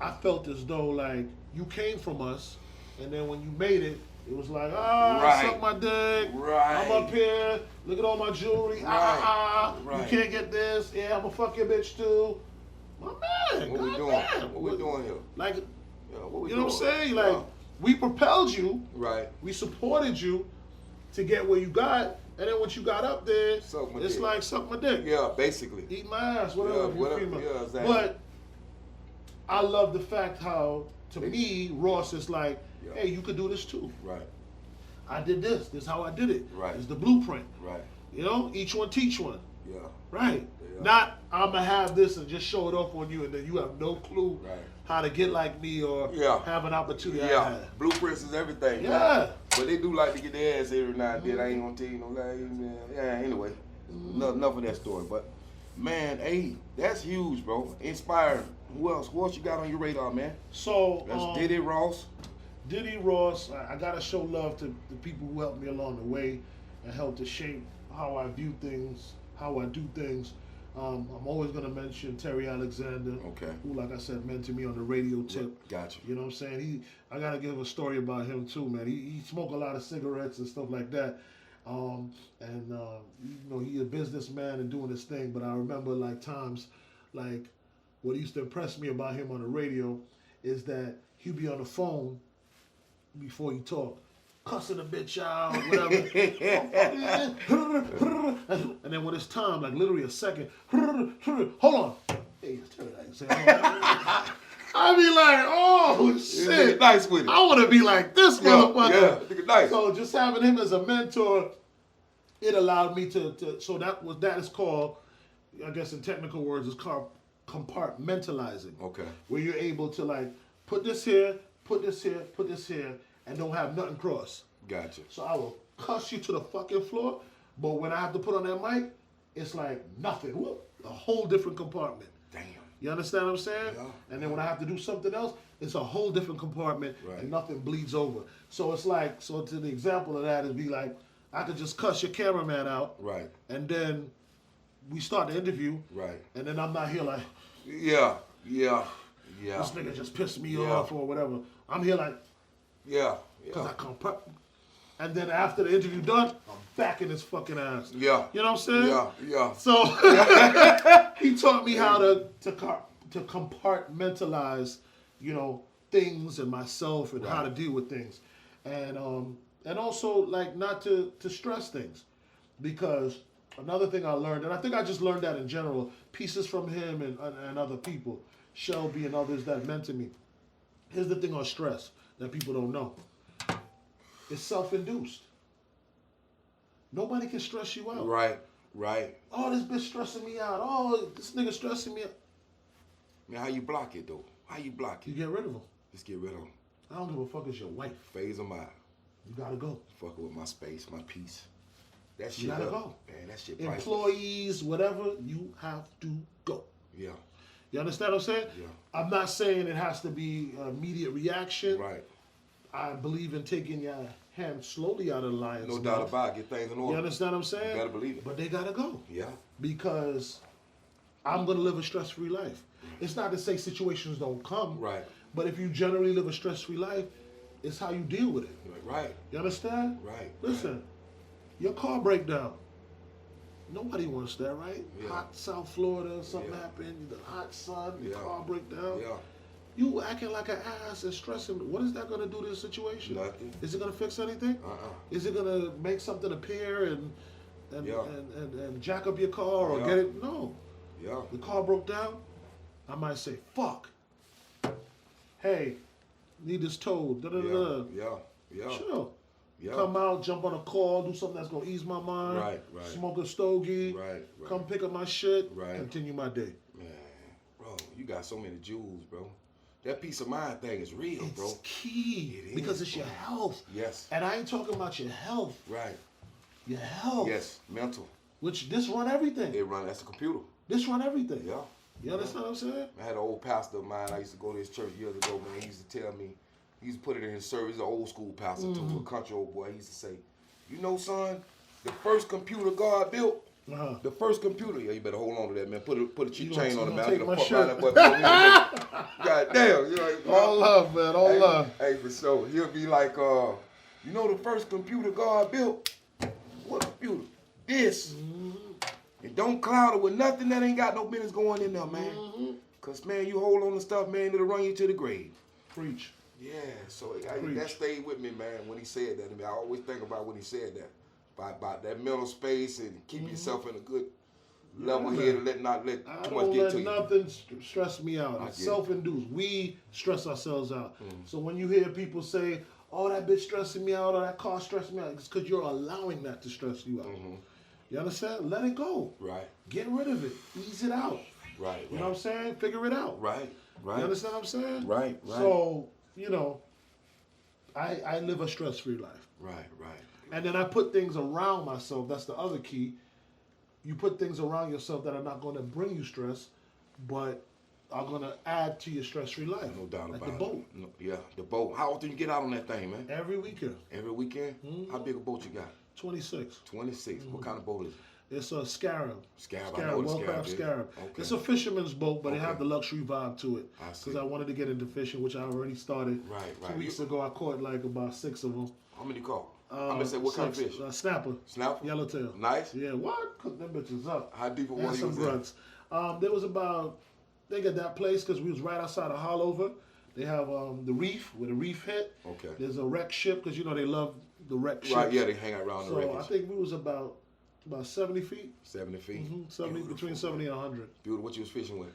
I felt as though, like, you came from us, and then when you made it, it was like, suck my dick. Right. I'm up here. Look at all my jewelry. Right. You can't get this. Yeah, I'm going to fuck your bitch, too. My man, what we doing? What we doing here? Like, what we doing? What I'm saying? Like, we propelled you. Right. We supported you to get where you got. And then once you got up there, it's like suck my dick. Yeah, basically. Eat my ass, whatever. Yeah, exactly. But I love the fact how, to me, Ross is like, hey, you could do this too. Right. I did this. This is how I did it. Right. It's the blueprint. Right. You know, each one teach one. Yeah. Right. Yeah. Not, I'm going to have this and just show it off on you and then you have no clue how to get like me or have an opportunity. Yeah. Blueprints is everything. Yeah. Man. But they do like to get their ass every now and then. I ain't going to tell you no lies. Yeah, anyway. Enough of that story. But, man, hey, that's huge, bro. Inspiring. Who else? What you got on your radar, man? So, that's Diddy, Ross. Diddy, Ross. I got to show love to the people who helped me along the way and helped to shape how I view things, how I do things. I'm always going to mention Terry Alexander, who, like I said, mentored me on the radio tip. Gotcha. You know what I'm saying? I got to give a story about him, too, man. He smoked a lot of cigarettes and stuff like that. You know, he a businessman and doing his thing, but I remember, like, times, like, what used to impress me about him on the radio is that he'd be on the phone before he talked, cussing a bitch out, whatever. And then when it's time, like literally a second, hold on. Hey, I be like, oh shit. Nice with it. I want to be like this motherfucker. Yeah, nice. So just having him as a mentor, it allowed me to so that is called, I guess in technical words, it's called compartmentalizing. Okay. Where you're able to like put this here, put this here, put this here, and don't have nothing cross. Gotcha. So I will cuss you to the fucking floor, but when I have to put on that mic, it's like nothing. Whoop, a whole different compartment. Damn. You understand what I'm saying? Yeah. And then when I have to do something else, it's a whole different compartment, and nothing bleeds over. So it's like, so to the example of that is be like, I could just cuss your cameraman out, and then we start the interview, and then I'm not here like, this nigga just pissed me off or whatever. I'm here like, because I compart. And then after the interview done, I'm back in his fucking ass. Yeah. You know what I'm saying? Yeah. So he taught me how to compartmentalize, you know, things and myself and how to deal with things. And also like not to stress things. Because another thing I learned, and I think I just learned that in general, pieces from him and other people, Shelby and others that meant to me. Here's the thing on stress that people don't know. It's self-induced. Nobody can stress you out. Right. Oh, this bitch stressing me out. Oh, this nigga stressing me out. Man, how you block it, though? How you block it? You get rid of them. Just get rid of them. I don't give a fuck, it's your wife. Phase them out. You gotta go. Fucking with my space, my peace. That shit You gotta up. go. Man, that shit priceless. Employees, whatever, you have to go. Yeah. You understand what I'm saying? Yeah. I'm not saying it has to be immediate reaction. Right. I believe in taking your hand slowly out of the lion's No mouth. doubt about it. Get things in order. You understand what I'm saying? You gotta believe it. But they gotta go. Yeah. Because I'm gonna live a stress-free life. It's not to say situations don't come. Right. But if you generally live a stress-free life, it's how you deal with it. Right. You understand? Right. Listen, your car break down. Nobody wants that, right? Yeah. Hot South Florida, something happened, the hot sun, your car break down. Yeah. You acting like an ass and stressing. What is that going to do to the situation? Nothing. Is it going to fix anything? Is it going to make something appear and jack up your car or get it? No. Yeah. The car broke down. I might say, fuck. Hey, need this towed. Yeah. Sure. Yeah. Come out, jump on a call, do something that's going to ease my mind. Right. Smoke a stogie. Right. Come pick up my shit. Right. Continue my day. Man, bro, you got so many jewels, bro. That peace of mind thing is real, bro. It's key. It is, because it's bro. your health. Yes. And I ain't talking about your health. Right. Your health. Yes, mental. Which this run everything. That's the computer. This run everything. Yeah. You understand what I'm saying? I had an old pastor of mine. I used to go to his church years ago, man. He used to tell me, he used to put it in his service. He's an old school pastor too, a country old boy. He used to say, you know, son, the first computer God built, the first computer. Yeah, you better hold on to that, man. Put a cheap chain on it, man. Take I'm my gonna shirt. fuck around that boy. God damn, you know. All love, man. All love. Hey, for sure. He'll be like, you know, the first computer God built. What computer? This. And don't cloud it with nothing that ain't got no business going in there, man. Cause man, you hold on to stuff, man, it'll run you to the grave. Preach. Yeah, so that stayed with me, man, when he said that to me. I always think about when he said that. About that mental space and keep yourself in a good level here to not let too much get to you. Nothing stress me out. It's self-induced. We stress ourselves out. So when you hear people say, oh, that bitch stressing me out or that car stressing me out, it's because you're allowing that to stress you out. You understand? Let it go. Right. Get rid of it. Ease it out. Right. You know what I'm saying? Figure it out. Right. You understand what I'm saying? Right. So, you know, I live a stress-free life. Right. And then I put things around myself. That's the other key. You put things around yourself that are not going to bring you stress, but are going to add to your stress-free life. No doubt like about the boat. it. Yeah, the boat. How often you get out on that thing, man? Every weekend. Every weekend? How big a boat you got? 26. 26. What kind of boat is it? It's a Scarab. Scarab. I know what a Well-craft Scarab. Okay. It's a fisherman's boat, but it have the luxury vibe to it. I see. Because I wanted to get into fishing, which I already started. Right. 2 weeks ago, I caught like about 6 of them. How many caught? I'm gonna say what kind of fish? Snapper. Snapper? Yellowtail. Nice? Yeah, what? Cook them bitches up. How deep of And water you some was in? grunts. There was about, they got that place because we was right outside of Hollover. They have the reef, where the reef hit. Okay. There's a wreck ship because, you know, they love the wreck ships. Right, yeah, they hang out around the So wreckage. I think we was about 70 feet. 70 feet? 70, between 70 and 100. Beautiful. What you was fishing with?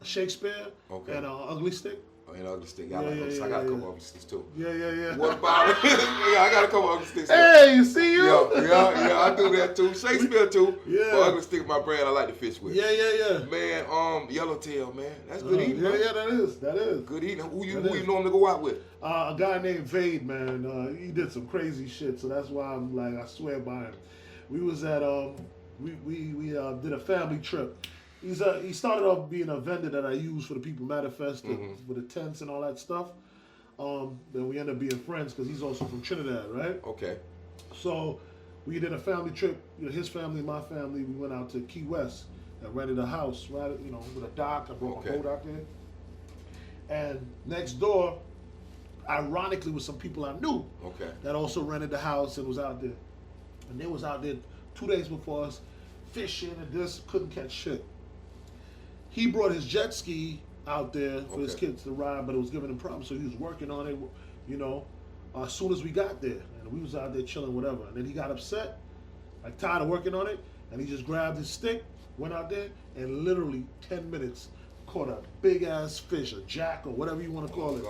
Shakespeare and Ugly Stick. Oh, and ugly stick. I got a couple ugly sticks too. Yeah. What about it? Yeah, I got a couple ugly sticks. Hey, you see you? Yeah, I do that too. Shakespeare too. Yeah. But ugly stick, my brand, I like to fish with. Yeah. Man, yellowtail, man. That's good eating. Man. Yeah, that is. Good eating. Who you normally go out with? A guy named Vade, man. He did some crazy shit, so that's why I'm like, I swear by him. We was at we did a family trip, He started off being a vendor that I use for the people manifest with the tents and all that stuff. Then we ended up being friends because he's also from Trinidad, right? Okay. So we did a family trip. His family, my family. We went out to Key West and rented a house, right? With a dock. I brought my boat out there. And next door, ironically, was some people I knew that also rented the house and was out there. And they was out there 2 days before us, fishing and this, couldn't catch shit. He brought his jet ski out there for his kids to ride, but it was giving him problems, so he was working on it, as soon as we got there. And we was out there chilling, whatever. And then he got upset, like tired of working on it, and he just grabbed his stick, went out there, and literally 10 minutes caught a big-ass fish, a jack, or whatever you want to call it.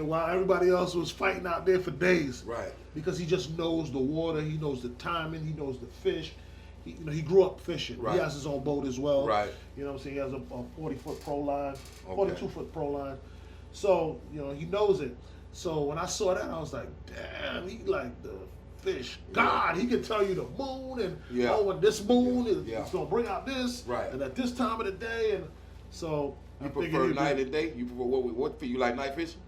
While everybody else was fighting out there for days. Right. Because he just knows the water, he knows the timing, he knows the fish. He grew up fishing. Right. He has his own boat as well. Right. You know what I'm saying? He has a 40-foot pro line, 42-foot pro line. So, he knows it. So when I saw that, I was like, damn, he like the fish. God, he can tell you the moon and when this moon is gonna bring out this and at this time of the day. And so you prefer night and day? You prefer what you like night fishing?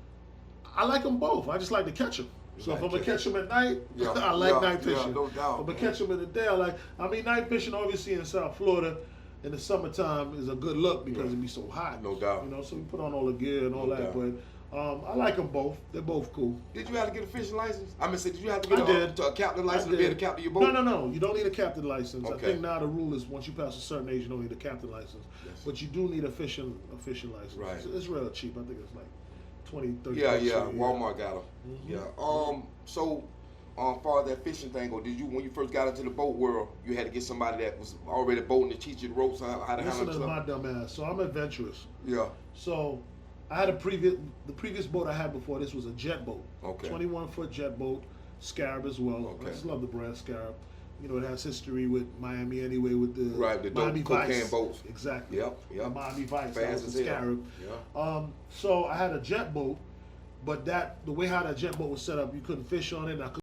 I like them both. I just like to catch them. So if I'm gonna catch them at night, I like night fishing. No doubt. If I'm gonna catch them in the day, night fishing obviously in South Florida in the summertime is a good look because it be so hot. No doubt. So we put on all the gear and all that. But I like them both. They're both cool. Did you have to get a fishing license? Did you have to get a captain license to be able to captain your boat? No. You don't need a captain license. I think now the rule is once you pass a certain age, you don't need a captain license. Yes. But you do need a fishing license. Right. It's real cheap. I think it's like 20, 30 bucks. Yeah. Walmart got them. Yeah. So, far as that fishing thing go, did you, when you first got into the boat world, you had to get somebody that was already boating to teach you the ropes, how to handle stuff? Listen to my dumb ass. So I'm adventurous. Yeah. So I had the previous boat I had before this was a jet boat. Okay. 21-foot jet boat, Scarab as well. Okay. I just love the brand Scarab. It has history with Miami anyway, with the Miami Vice boats. Exactly. Yep. The Miami Vice. Fast as Scarab. Yeah. So I had a jet boat, but the way how that jet boat was set up, you couldn't fish on it. And I